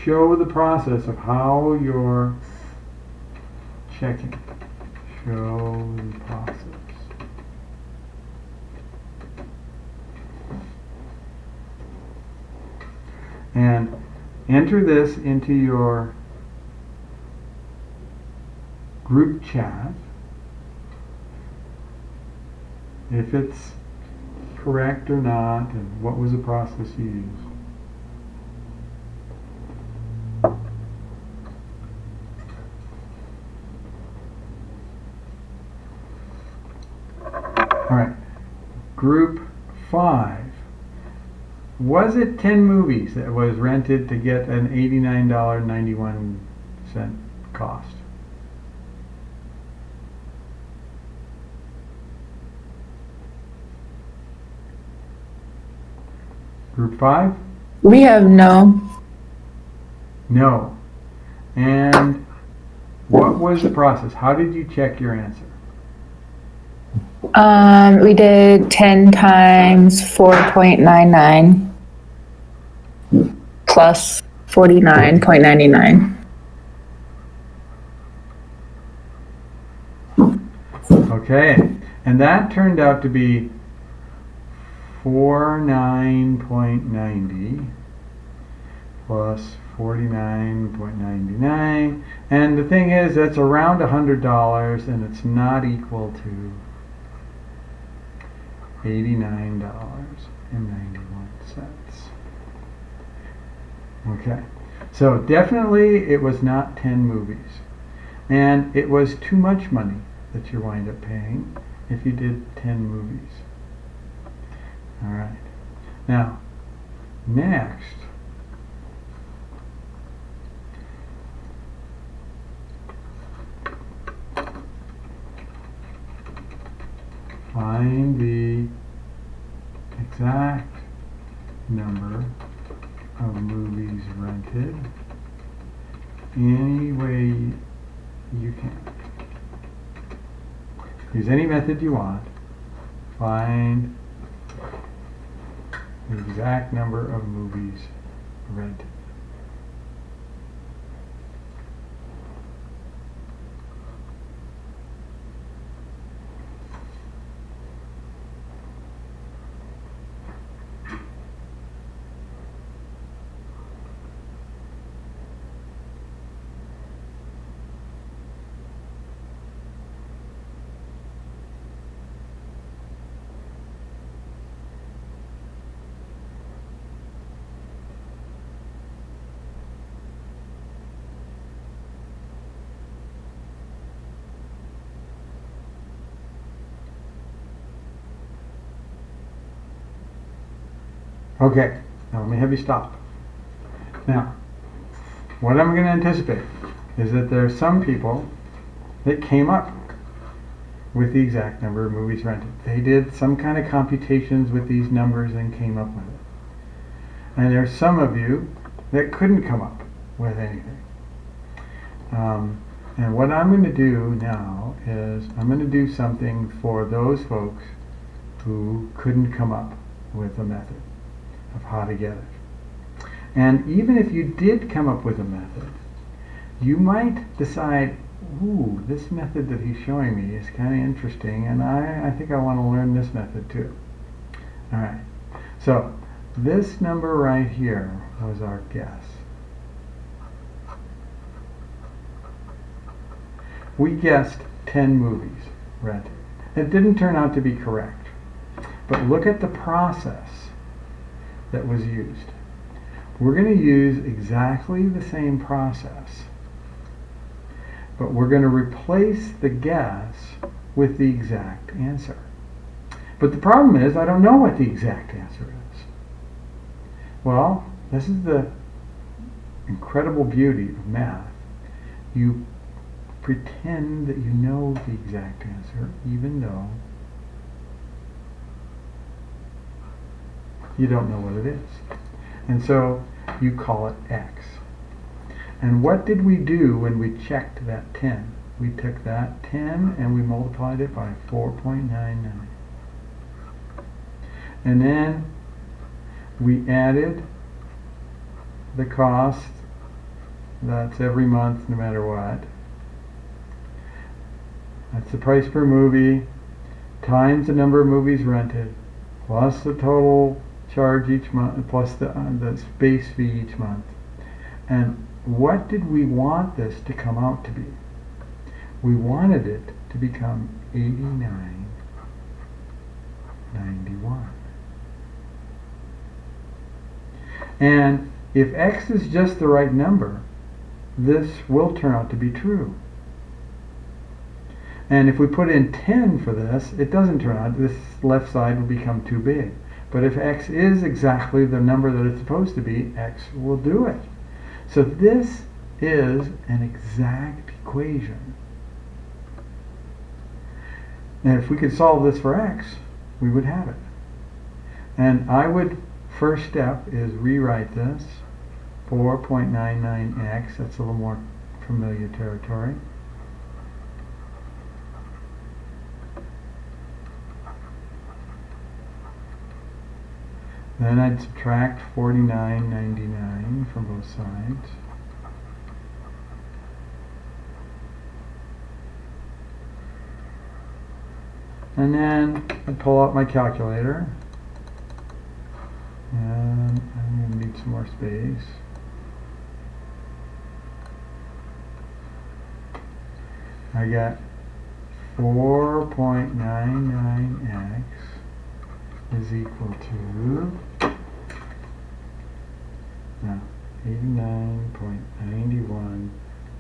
show the process of how you're checking. Show the process. And enter this into your group chat. If it's correct or not, and what was the process you used. All right, group 5. Was it 10 movies that was rented to get an $89.91 cost? Group 5? We have no. No. And what was the process? How did you check your answer? We did 10 times 4.99 plus 49.99. Okay. And that turned out to be 49.90 plus 49.99. And the thing is, that's around $100, and it's not equal to $89.91. Okay, so definitely it was not 10 movies, and it was too much money that you wind up paying if you did 10 movies. All right, now next, find the exact number of movies rented any way you can. Use any method you want. Find the exact number of movies rented. Okay, now let me have you stop. Now, what I'm going to anticipate is that there are some people that came up with the exact number of movies rented. They did some kind of computations with these numbers and came up with it. And there are some of you that couldn't come up with anything. And what I'm going to do now is I'm going to do something for those folks who couldn't come up with a method of how to get it. And even if you did come up with a method, you might decide, ooh, this method that he's showing me is kind of interesting, and I think I want to learn this method too. All right, so this number right here was our guess. We guessed 10 movies rented. It didn't turn out to be correct, but look at the process that was used. We're going to use exactly the same process, but we're going to replace the guess with the exact answer. But the problem is I don't know what the exact answer is. Well, this is the incredible beauty of math. You pretend that you know the exact answer, even though you don't know what it is. And so you call it x. And what did we do when we checked that 10? We took that 10 and we multiplied it by 4.99. And then we added the cost, that's every month no matter what. That's the price per movie times the number of movies rented plus the total charge each month plus the base fee each month. And what did we want this to come out to be? We wanted it to become 89.91. And if x is just the right number, this will turn out to be true. And if we put in 10 for this, it doesn't turn out, this left side will become too big. But if x is exactly the number that it's supposed to be, x will do it. So this is an exact equation. And if we could solve this for x, we would have it. And I would, first step is rewrite this, 4.99x, that's a little more familiar territory. Then I'd subtract 49.99 from both sides. And then I'd pull out my calculator. And I'm going to need some more space. I got 4.99x is equal to 89.91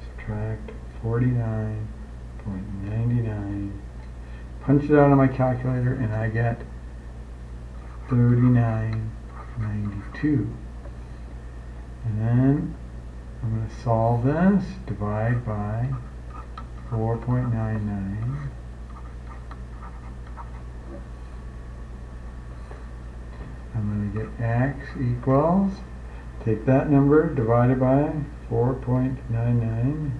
subtract 49.99. Punch it out on my calculator and I get 39.92. And then I'm going to solve this, divide by 4.99. I'm going to get x equals, take that number, divide it by 4.99,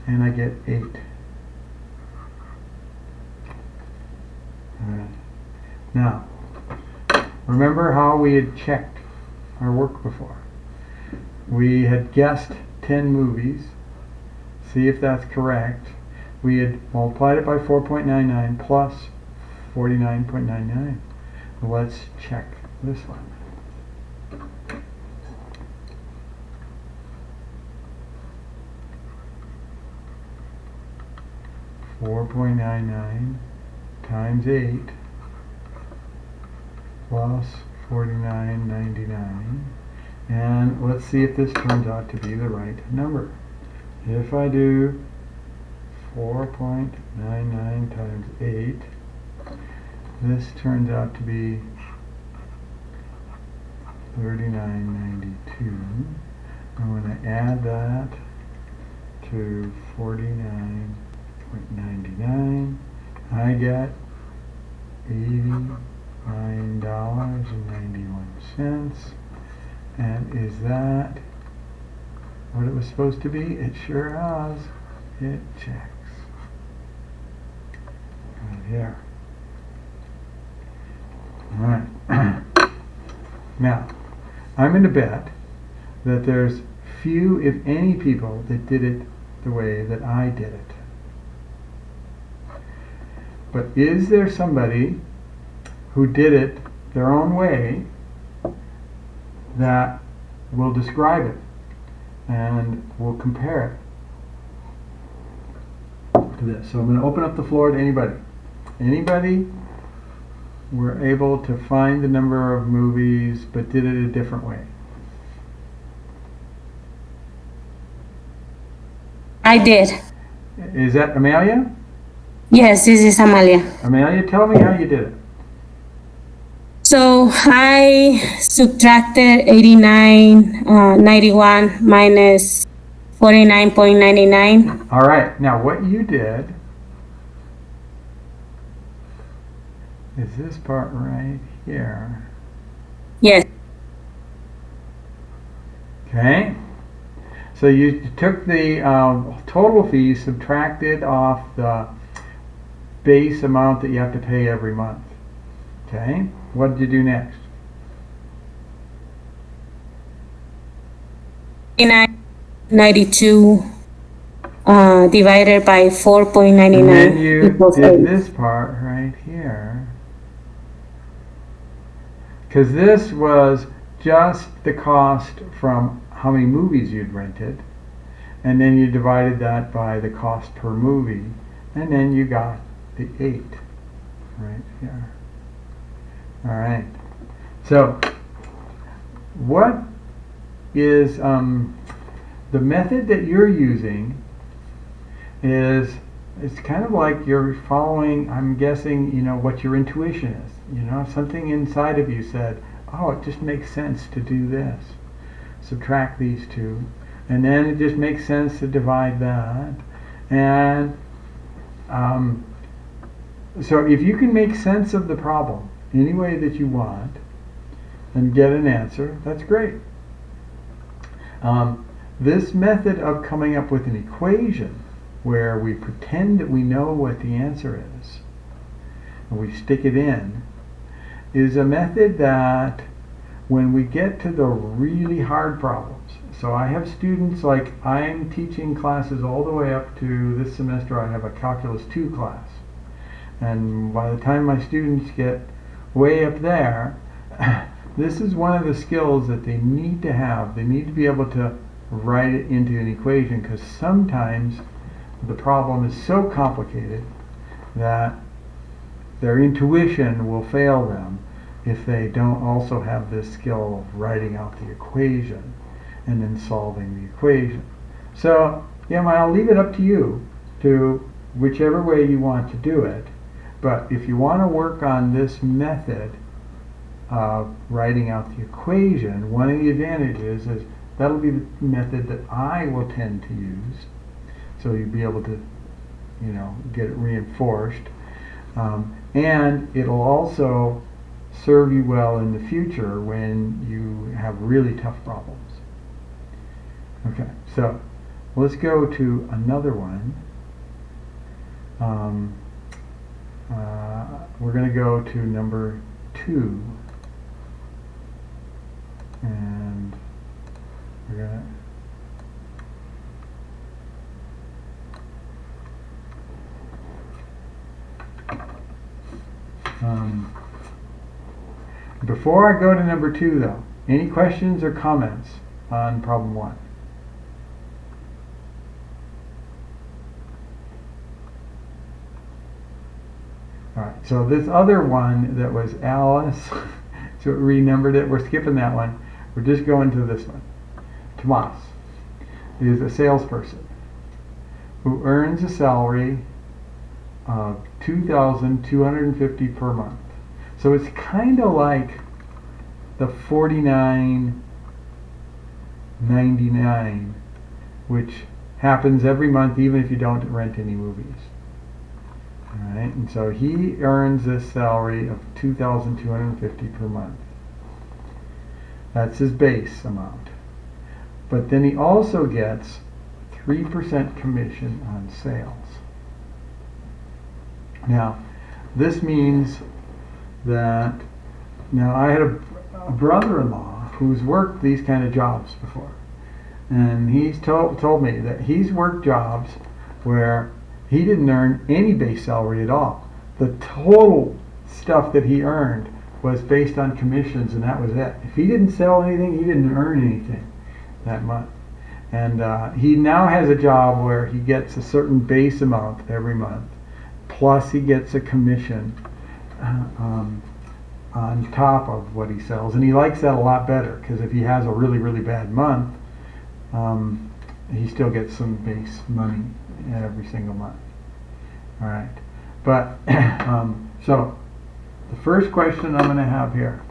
and I get 8. Alright. Now, remember how we had checked our work before. We had guessed 10 movies, see if that's correct. We had multiplied it by 4.99 plus 49.99. Let's check this one. $4.99 times 8 plus 49.99, and let's see if this turns out to be the right number. If I do 4.99 times 8, this turns out to be 39.92. I'm going to add that to 49.99. I get $89.91. And is that what it was supposed to be? It sure is. It checks. Right here. Alright. Now, I'm going to bet that there's few, if any, people that did it the way that I did it. But is there somebody who did it their own way that will describe it and will compare it to this? So I'm going to open up the floor to anybody. Anybody were able to find the number of movies but did it a different way? I did. Is that Amalia? Yes, this is Amalia. Amalia, tell me how you did it. So I subtracted 89.91 minus 49.99. All right, now what you did is this part right here. Yes. Okay, so you took the total fee, subtracted off the base amount that you have to pay every month. Okay, what did you do next? 92 divided by 4.99 And then you equals did 8. this part right here. Because this was just the cost from how many movies you'd rented. And then you divided that by the cost per movie. And then you got the 8 right here. All right. So what is the method that you're using is it's kind of like you're following, I'm guessing, you know, what your intuition is. You know, something inside of you said, oh, it just makes sense to do this. Subtract these two. And then it just makes sense to divide that. And so if you can make sense of the problem any way that you want and get an answer, that's great. This method of coming up with an equation where we pretend that we know what the answer is and we stick it in is a method that when we get to the really hard problems, so I have students, like I'm teaching classes all the way up to this semester I have a Calculus 2 class, and by the time my students get way up there, this is one of the skills that they need to have. They need to be able to write it into an equation, because sometimes the problem is so complicated that their intuition will fail them if they don't also have this skill of writing out the equation and then solving the equation. So, yeah, I'll leave it up to you to whichever way you want to do it. But if you want to work on this method of writing out the equation, one of the advantages is that'll be the method that I will tend to use. So you'll be able to, you know, get it reinforced. And it'll also serve you well in the future when you have really tough problems. Okay, so let's go to another one. We're going to go to number 2. And we're going to before I go to number 2 though, any questions or comments on problem 1? Alright, so this other one that was Alice, so we renumbered it, we're skipping that one. We're just going to this one. Tomas is a salesperson who earns a salary of $2,250 per month. So it's kind of like the $49.99, which happens every month even if you don't rent any movies. All right, and so he earns this salary of $2,250 per month. That's his base amount. But then he also gets 3% commission on sales. Now, this means that, now I had a brother-in-law who's worked these kind of jobs before. And he's told me that he's worked jobs where he didn't earn any base salary at all. The total stuff that he earned was based on commissions, and that was it. If he didn't sell anything, he didn't earn anything that month. And he now has a job where he gets a certain base amount every month, plus he gets a commission on top of what he sells. And he likes that a lot better, because if he has a really, really bad month, he still gets some base money every single month. All right, but so the first question I'm going to have here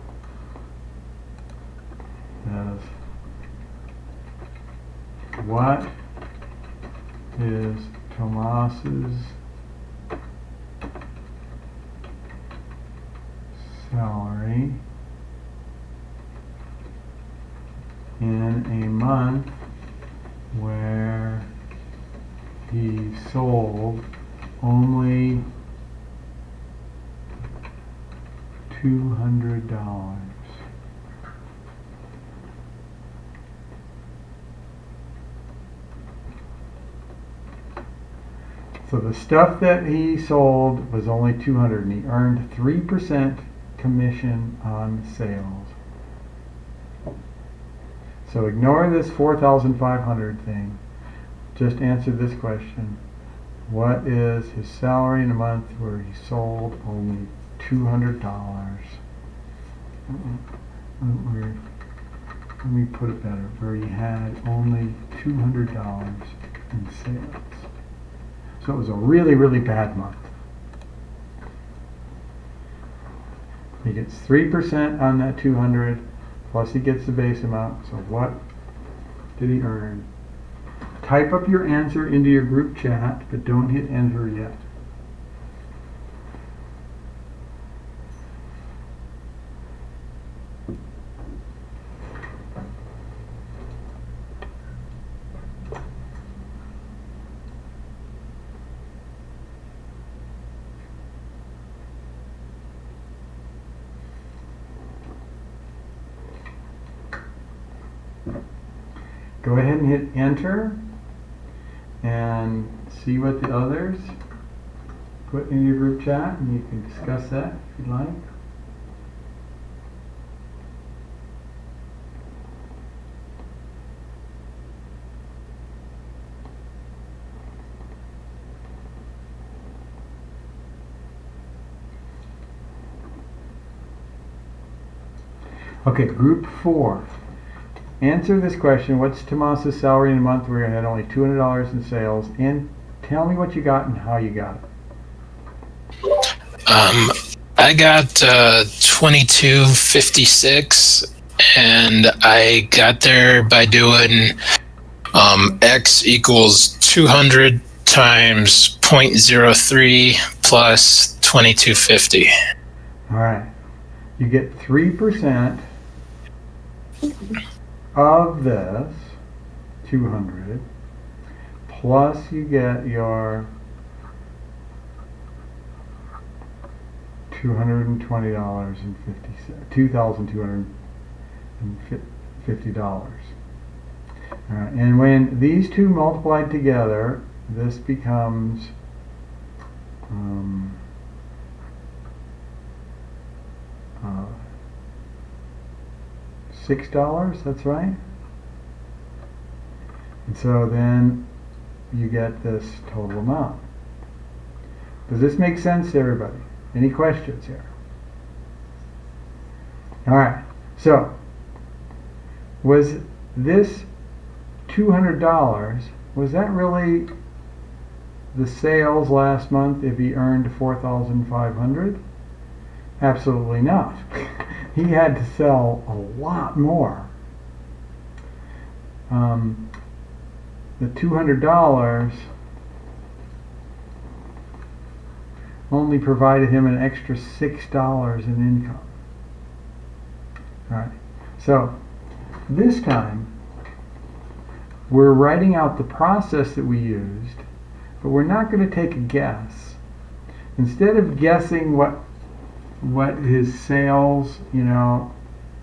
is, what is Tomas's salary in a month where he sold only $200. So the stuff that he sold was only 200 and he earned 3% commission on sales. So ignore this 4,500 thing. Just answer this question. What is his salary in a month where he sold only $200? Let me put it better. Where he had only $200 in sales. So it was a really, really bad month. He gets 3% on that 200, plus he gets the base amount. So what did he earn? Type up your answer into your group chat, but don't hit enter yet. Go ahead and hit enter and see what the others put in your group chat, and you can discuss that if you'd like. Okay, group 4. Answer this question. What's Tomas's salary in a month where he had only $200 in sales? And tell me what you got and how you got it. I got 2256, and I got there by doing x equals 200 times 0.03 plus 2250. All right. You get 3% of this 200, plus you get your $220.50. All right, and when these two multiplied together, this becomes $6, that's right. And so then you get this total amount. Does this make sense to everybody? Any questions here? All right, so was this $200, was that really the sales last month if he earned 4,500? Absolutely not. He had to sell a lot more. The $200 only provided him an extra $6 in income. All right. So this time we're writing out the process that we used, but we're not going to take a guess. Instead of guessing what his sales, how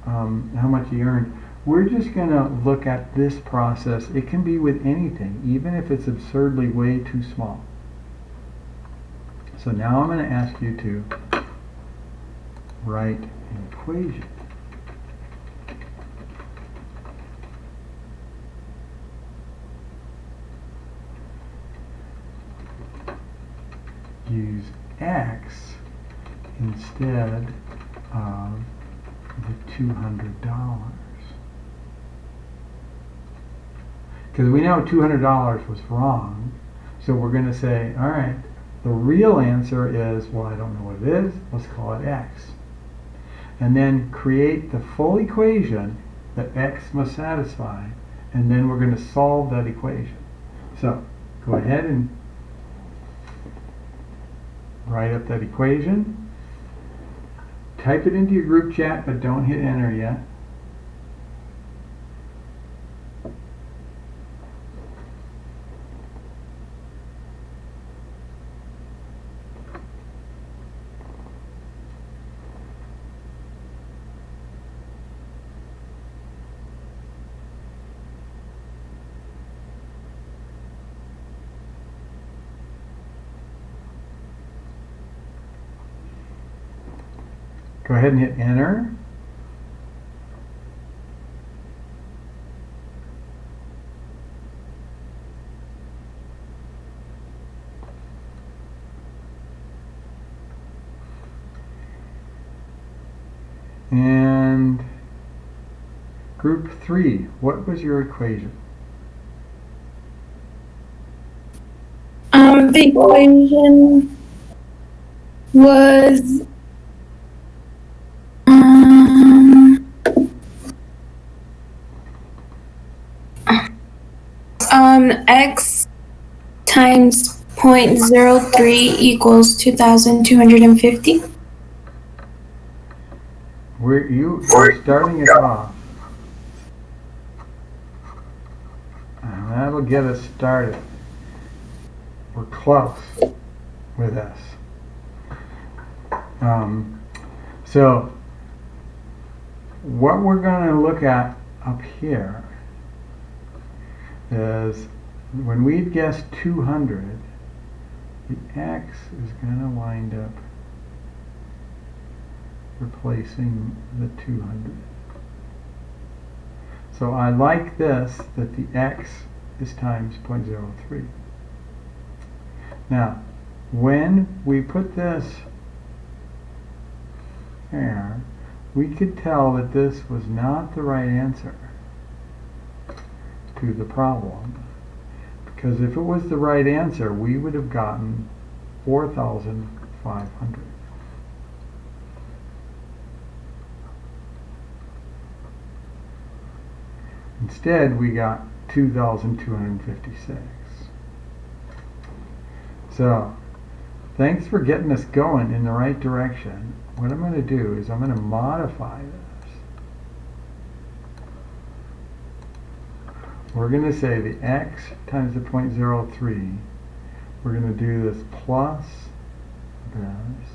much he earned, we're just going to look at this process. It can be with anything, even if it's absurdly way too small. So now I'm going to ask you to write an equation. Use x instead of the $200. Because we know $200 was wrong, so we're going to say, all right, the real answer is, well, I don't know what it is, let's call it x. And then create the full equation that x must satisfy, and then we're going to solve that equation. So go ahead and write up that equation. Type it into your group chat, but don't hit enter yet. Go ahead and hit enter. And group 3, what was your equation? The equation was x times 0.03 equals 2,250. You're starting us off. And that'll get us started. We're close with this. So what we're going to look at up here is when we've guessed 200, the x is going to wind up replacing the 200. So I like this, that the x is times 0.03. Now, when we put this here, we could tell that this was not the right answer to the problem. Because if it was the right answer, we would have gotten 4,500. Instead, we got 2,256. So, thanks for getting us going in the right direction. What I'm going to do is I'm going to modify this. We're going to say the x times the 0.03. We're going to do this plus this.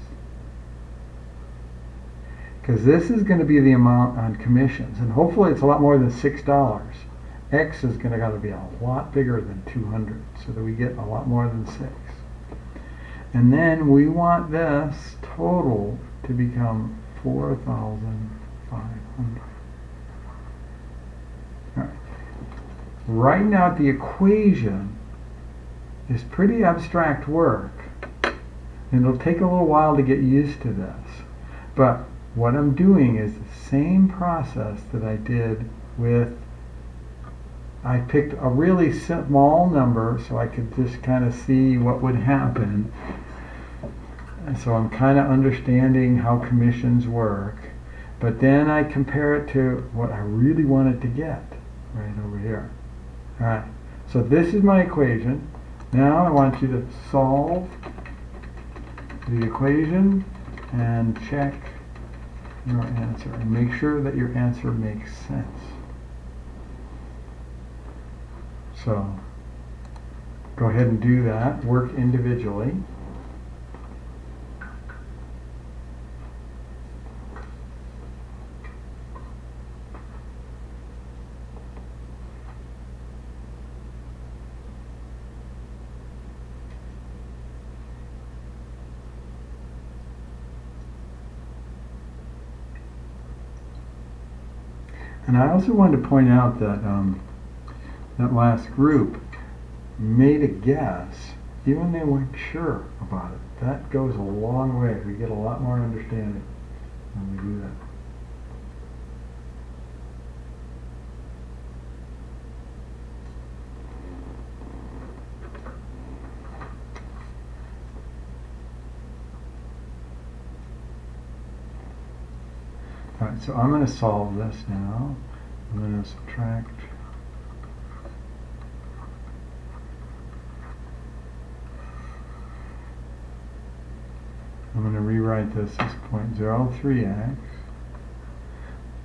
Because this is going to be the amount on commissions. And hopefully it's a lot more than $6. X is going to got to be a lot bigger than 200 so that we get a lot more than 6. And then we want this total to become 4,500. All right. Right now the equation is pretty abstract work. And it'll take a little while to get used to this. But what I'm doing is the same process that I did with, I picked a really small number so I could just kind of see what would happen. And so I'm kind of understanding how commissions work. But then I compare it to what I really wanted to get right over here. All right, so this is my equation. Now I want you to solve the equation and check your answer and make sure that your answer makes sense. So go ahead and do that. Work individually. And I also wanted to point out that that last group made a guess, even they weren't sure about it. That goes a long way. We get a lot more understanding when we do that. All right, so I'm going to solve this now. I'm going to subtract write this as 0.03x.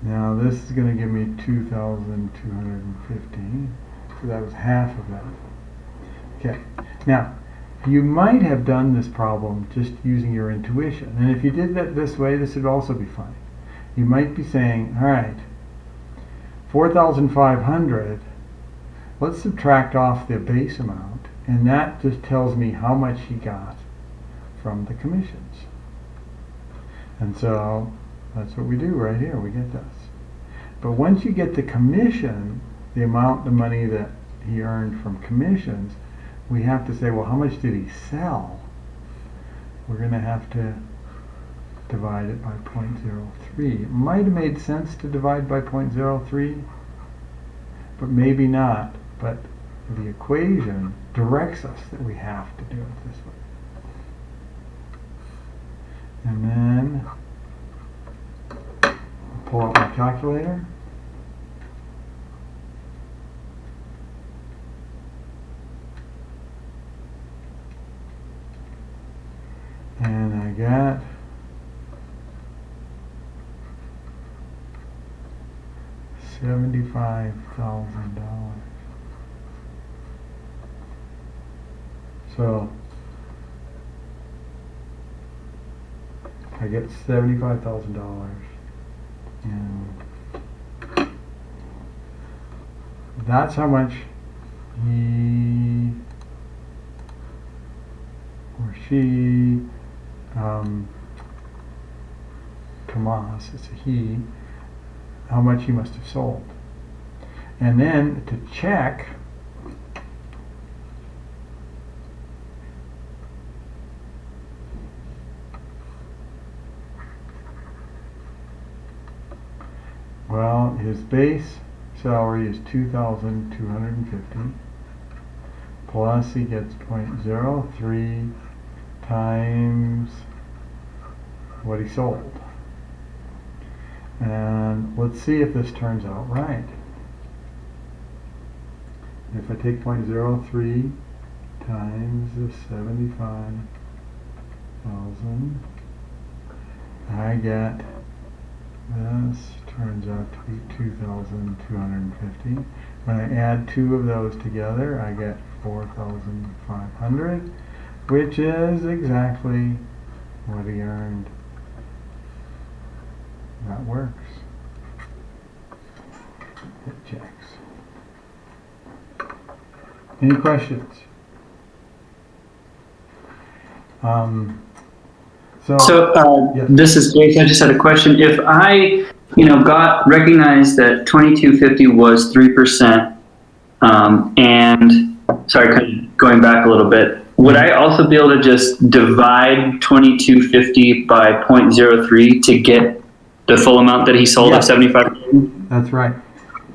Now this is going to give me 2,250. So that was half of that. Okay. Now, you might have done this problem just using your intuition. And if you did that this way, this would also be fine. You might be saying, all right, 4,500, let's subtract off the base amount, and that just tells me how much he got from the commissions. And so that's what we do right here. We get this. But once you get the commission, the amount of money that he earned from commissions, we have to say, well, how much did he sell? We're going to have to divide it by 0.03. It might have made sense to divide by 0.03, but maybe not. But the equation directs us that we have to do it this way. And then pull out my calculator. And I got $75,000. So I get $75,000, and that's how much he or she, Tomas, it's a he, how much he must have sold. And then to check, well, his base salary is 2,250, plus he gets 0.03 times what he sold. And let's see if this turns out right. If I take 0.03 times the 75,000, I get, this turns out to be 2,250. When I add two of those together, I get 4,500, which is exactly what he earned. That works. It checks. Any questions? Yes. This is Jake. I just had a question. If I, recognized that 2250 was 3%, and sorry, kind of going back a little bit, would I also be able to just divide 2250 by 0.03 to get the full amount that he sold Yeah. of 75? That's right.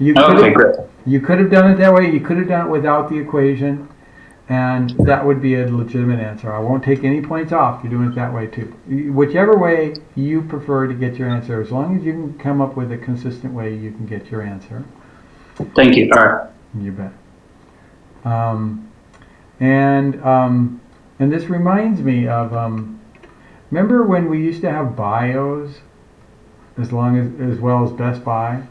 Okay, great. You could have done it that way. You could have done it without the equation, and that would be a legitimate answer. I won't take any points off. You're doing it that way too. Whichever way you prefer to get your answer, as long as you can come up with a consistent way you can get your answer. Thank you. All right. You bet. And this reminds me of, remember when we used to have bios as well as Best Buy?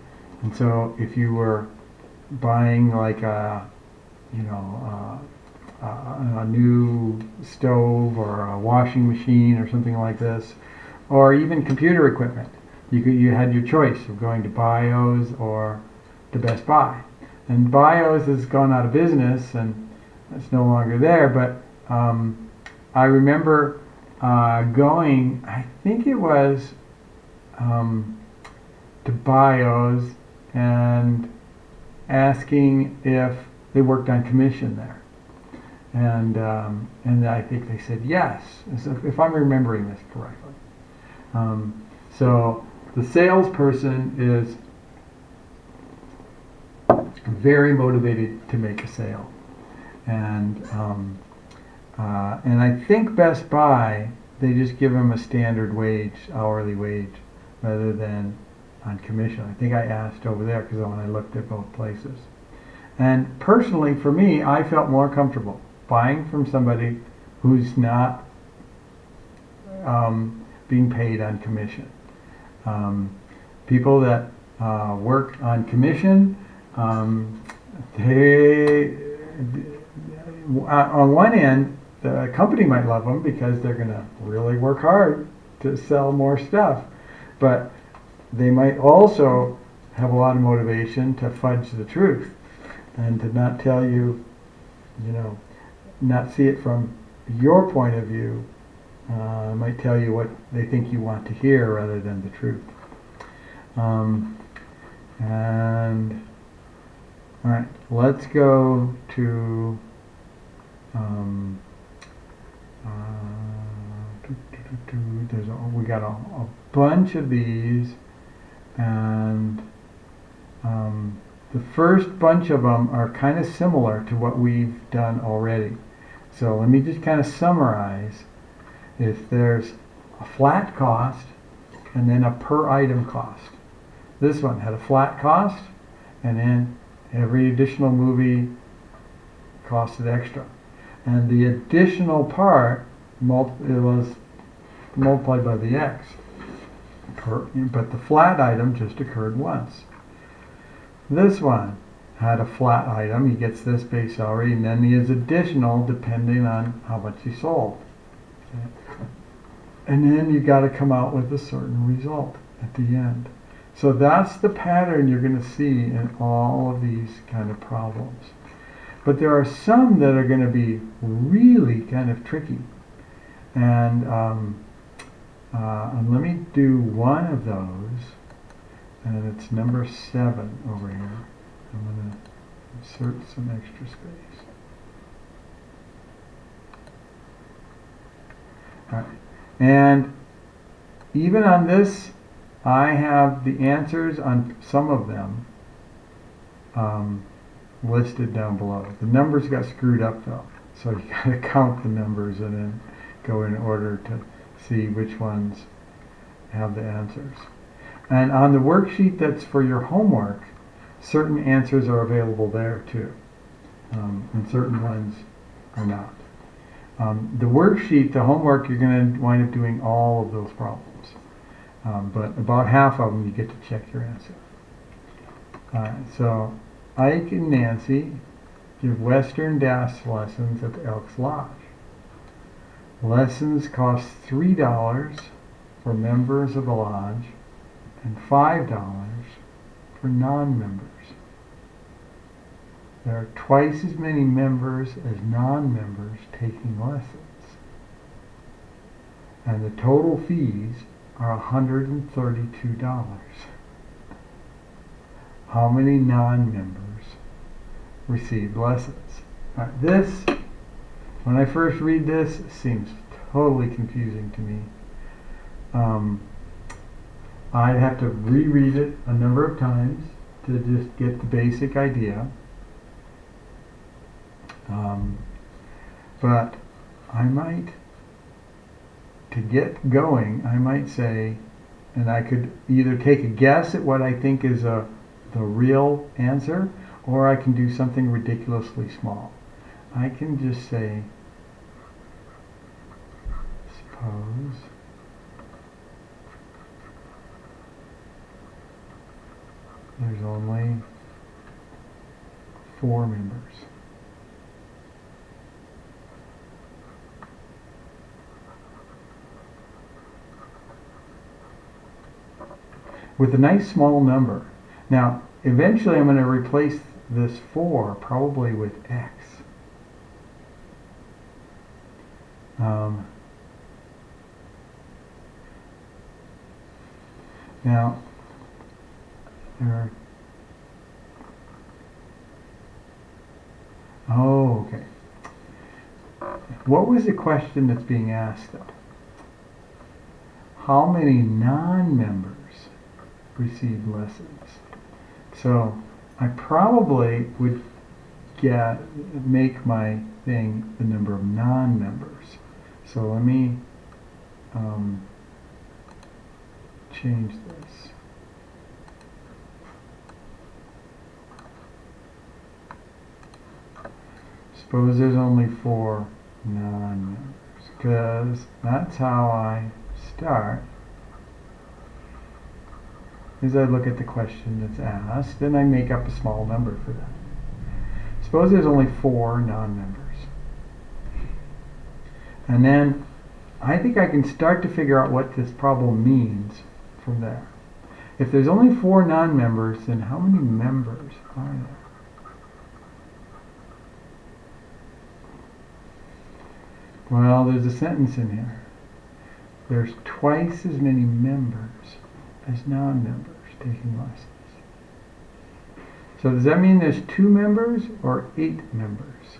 And so if you were buying like a new stove or a washing machine or something like this, or even computer equipment, you had your choice of going to bios or to Best Buy. And bios has gone out of business and it's no longer there, but I remember going, I think it was to bios and asking if they worked on commission there, and I think they said yes, if I'm remembering this correctly. So the salesperson is very motivated to make a sale, and I think Best Buy, they just give them a standard wage, hourly wage, rather than on commission. I think I asked over there because when I looked at both places. And personally, for me, I felt more comfortable buying from somebody who's not being paid on commission. People that work on commission, they, on one end, the company might love them because they're going to really work hard to sell more stuff. But they might also have a lot of motivation to fudge the truth and to not tell you, not see it from your point of view. Might tell you what they think you want to hear rather than the truth. And all right, let's go to we got a bunch of these, and the first bunch of them are kind of similar to what we've done already. So let me just kind of summarize. If there's a flat cost and then a per item cost. This one had a flat cost, and then every additional movie costed extra. And the additional part, it was multiplied by the X. But the flat item just occurred once. This one had a flat item, he gets this base salary, and then he is additional depending on how much he sold. Okay. And then you got to come out with a certain result at the end. So that's the pattern you're going to see in all of these kind of problems. But there are some that are going to be really kind of tricky. And let me do one of those. And it's number 7 over here. I'm going to insert some extra space. All right. And even on this, I have the answers on some of them listed down below. The numbers got screwed up though, so you got to count the numbers and then go in order to see which ones have the answers. And on the worksheet that's for your homework, certain answers are available there too, and certain ones are not. The worksheet, the homework, you're going to wind up doing all of those problems. But about half of them you get to check your answer. So Ike and Nancy give Western dance lessons at the Elks Lodge. Lessons cost $3 for members of the lodge and $5 for non-members. There are twice as many members as non-members taking lessons. And the total fees are $132. How many non-members received lessons? This, when I first read this, it seems totally confusing to me. I'd have to reread it a number of times to just get the basic idea. But I might, to get going, I might say, and I could either take a guess at what I think is the real answer, or I can do something ridiculously small. I can just say, suppose there's only 4 members. With a nice small number. Now, eventually I'm going to replace this 4 probably with X. Now, okay. What was the question that's being asked though? How many non-members received lessons? So I probably would make my thing the number of non-members. So let me change this. Suppose there's only 4 non-members, because that's how I start is I look at the question that's asked, and I make up a small number for that. Suppose there's only 4 non-members. And then I think I can start to figure out what this problem means from there. If there's only 4 non-members, then how many members are there? Well, there's a sentence in here. There's twice as many members as non-members taking lessons. So does that mean there's 2 members or 8 members?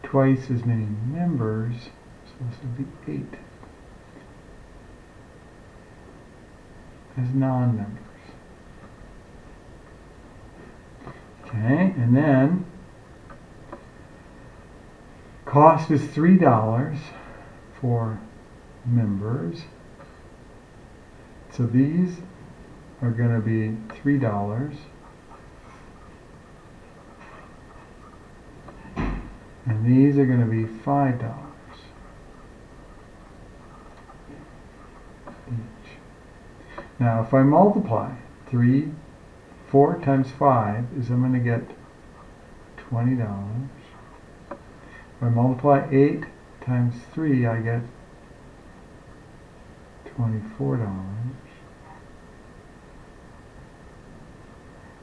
Twice as many members, so this would be 8, as non-members. Okay, and then cost is $3 for members. So these are going to be $3. And these are going to be $5 each. Now if I multiply 4 times 5 is I'm going to get $20. If I multiply 8 times 3 I get $24.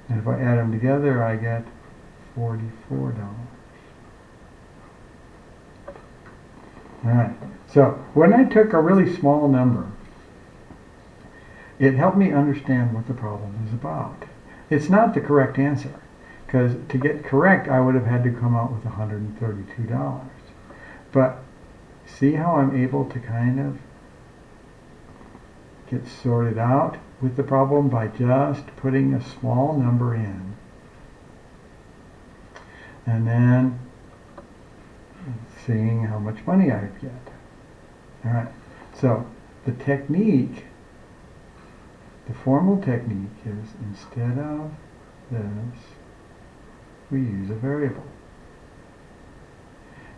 And if I add them together I get $44. Alright, so when I took a really small number, it helped me understand what the problem is about. It's not the correct answer, because to get correct I would have had to come out with $132. But see how I'm able to kind of get sorted out with the problem by just putting a small number in. And then seeing how much money I get. Alright, so the technique, the formal technique is instead of this, we use a variable.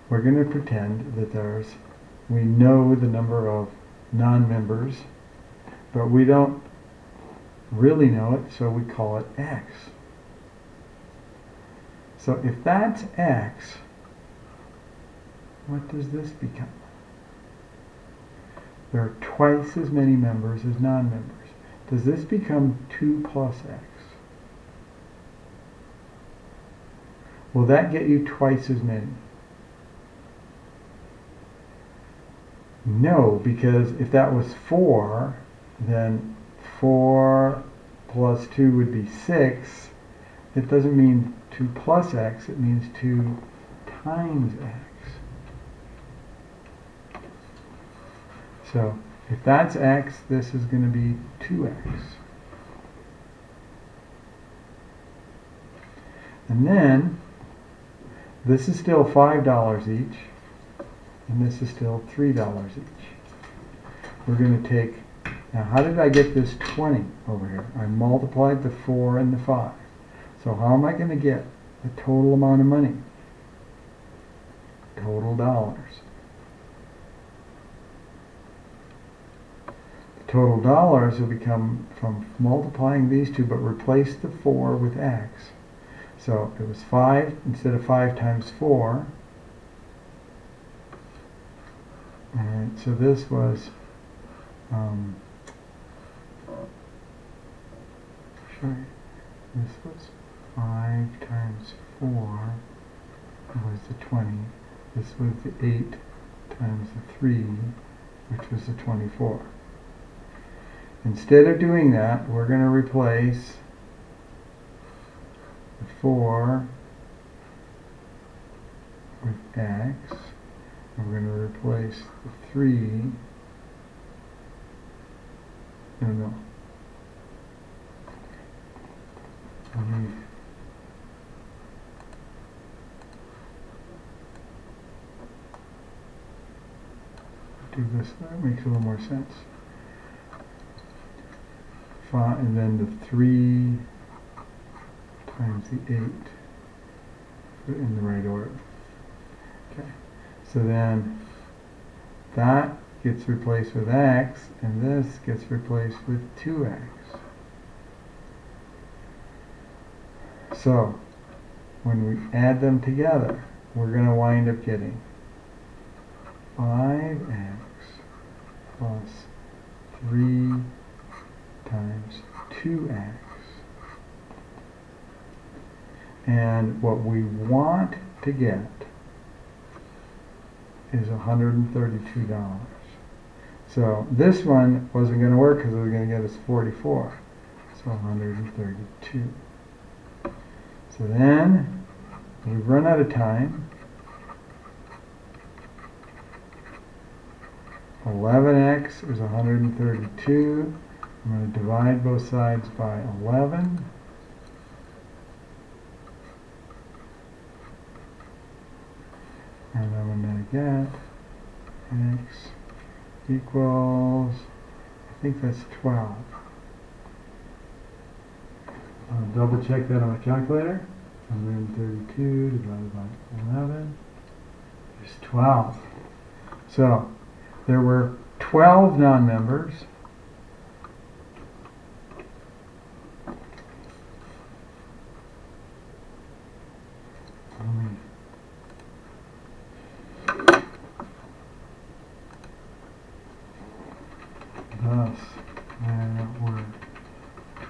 We're going to pretend that we know the number of non-members, but we don't really know it, so we call it x. So if that's x, what does this become? There are twice as many members as non-members. Does this become 2 plus x? Will that get you twice as many? No, because if that was 4, then 4 plus 2 would be 6. It doesn't mean 2 plus x, it means 2 times x. So if that's x, this is going to be 2x. And then this is still $5 each, and this is still $3 each. We're going to take, now how did I get this 20 over here? I multiplied the 4 and the 5. So how am I going to get the total amount of money? Total dollars. Total dollars will become from multiplying these two, but replace the 4 with x. So it was 5 instead of 5 times 4. Alright, so this was this was 5 times 4 was the 20. This was the 8 times the 3, which was the 24. Instead of doing that, we're going to replace the 4 with x, and we're going to replace the 3, no. Let me do this, that makes a little more sense. 5, and then the 3 times the 8, put it in the right order. Okay, so then that gets replaced with x, and this gets replaced with 2x. So, when we add them together, we're going to wind up getting 5x plus 3 times 2x. And what we want to get is $132. So this one wasn't going to work because it was going to get us 44. So 132. So then we've run out of time. 11x is 132. I'm going to divide both sides by 11. And I'm going to get x equals, I think that's 12. I'll double check that on my calculator. 132 divided by 11 is 12. So there were 12 non-members. Thus, there were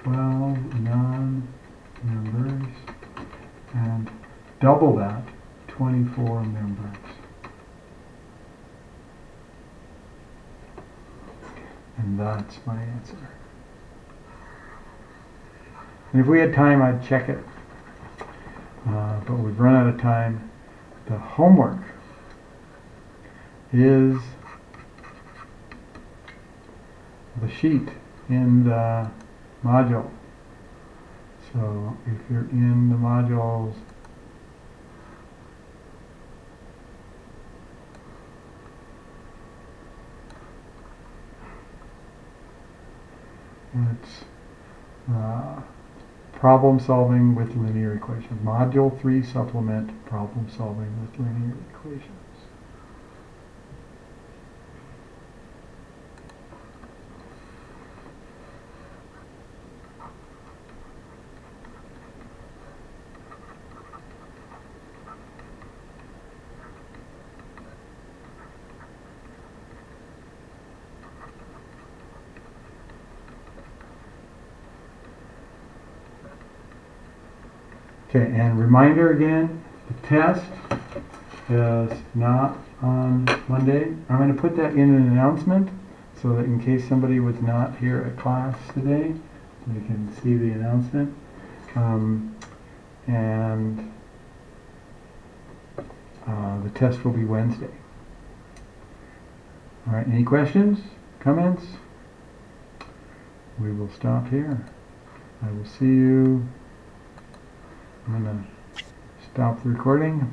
12 non-members, and double that, 24 members. And that's my answer. And if we had time, I'd check it. But we've run out of time. The homework is the sheet in the module. So if you're in the modules, it's problem solving with linear equations. Module 3 supplement problem solving with linear equations. Okay, and reminder again, the test is not on Monday. I'm going to put that in an announcement so that in case somebody was not here at class today, they can see the announcement. And the test will be Wednesday. All right, any questions, comments? We will stop here. I will see you. I'm going to stop the recording.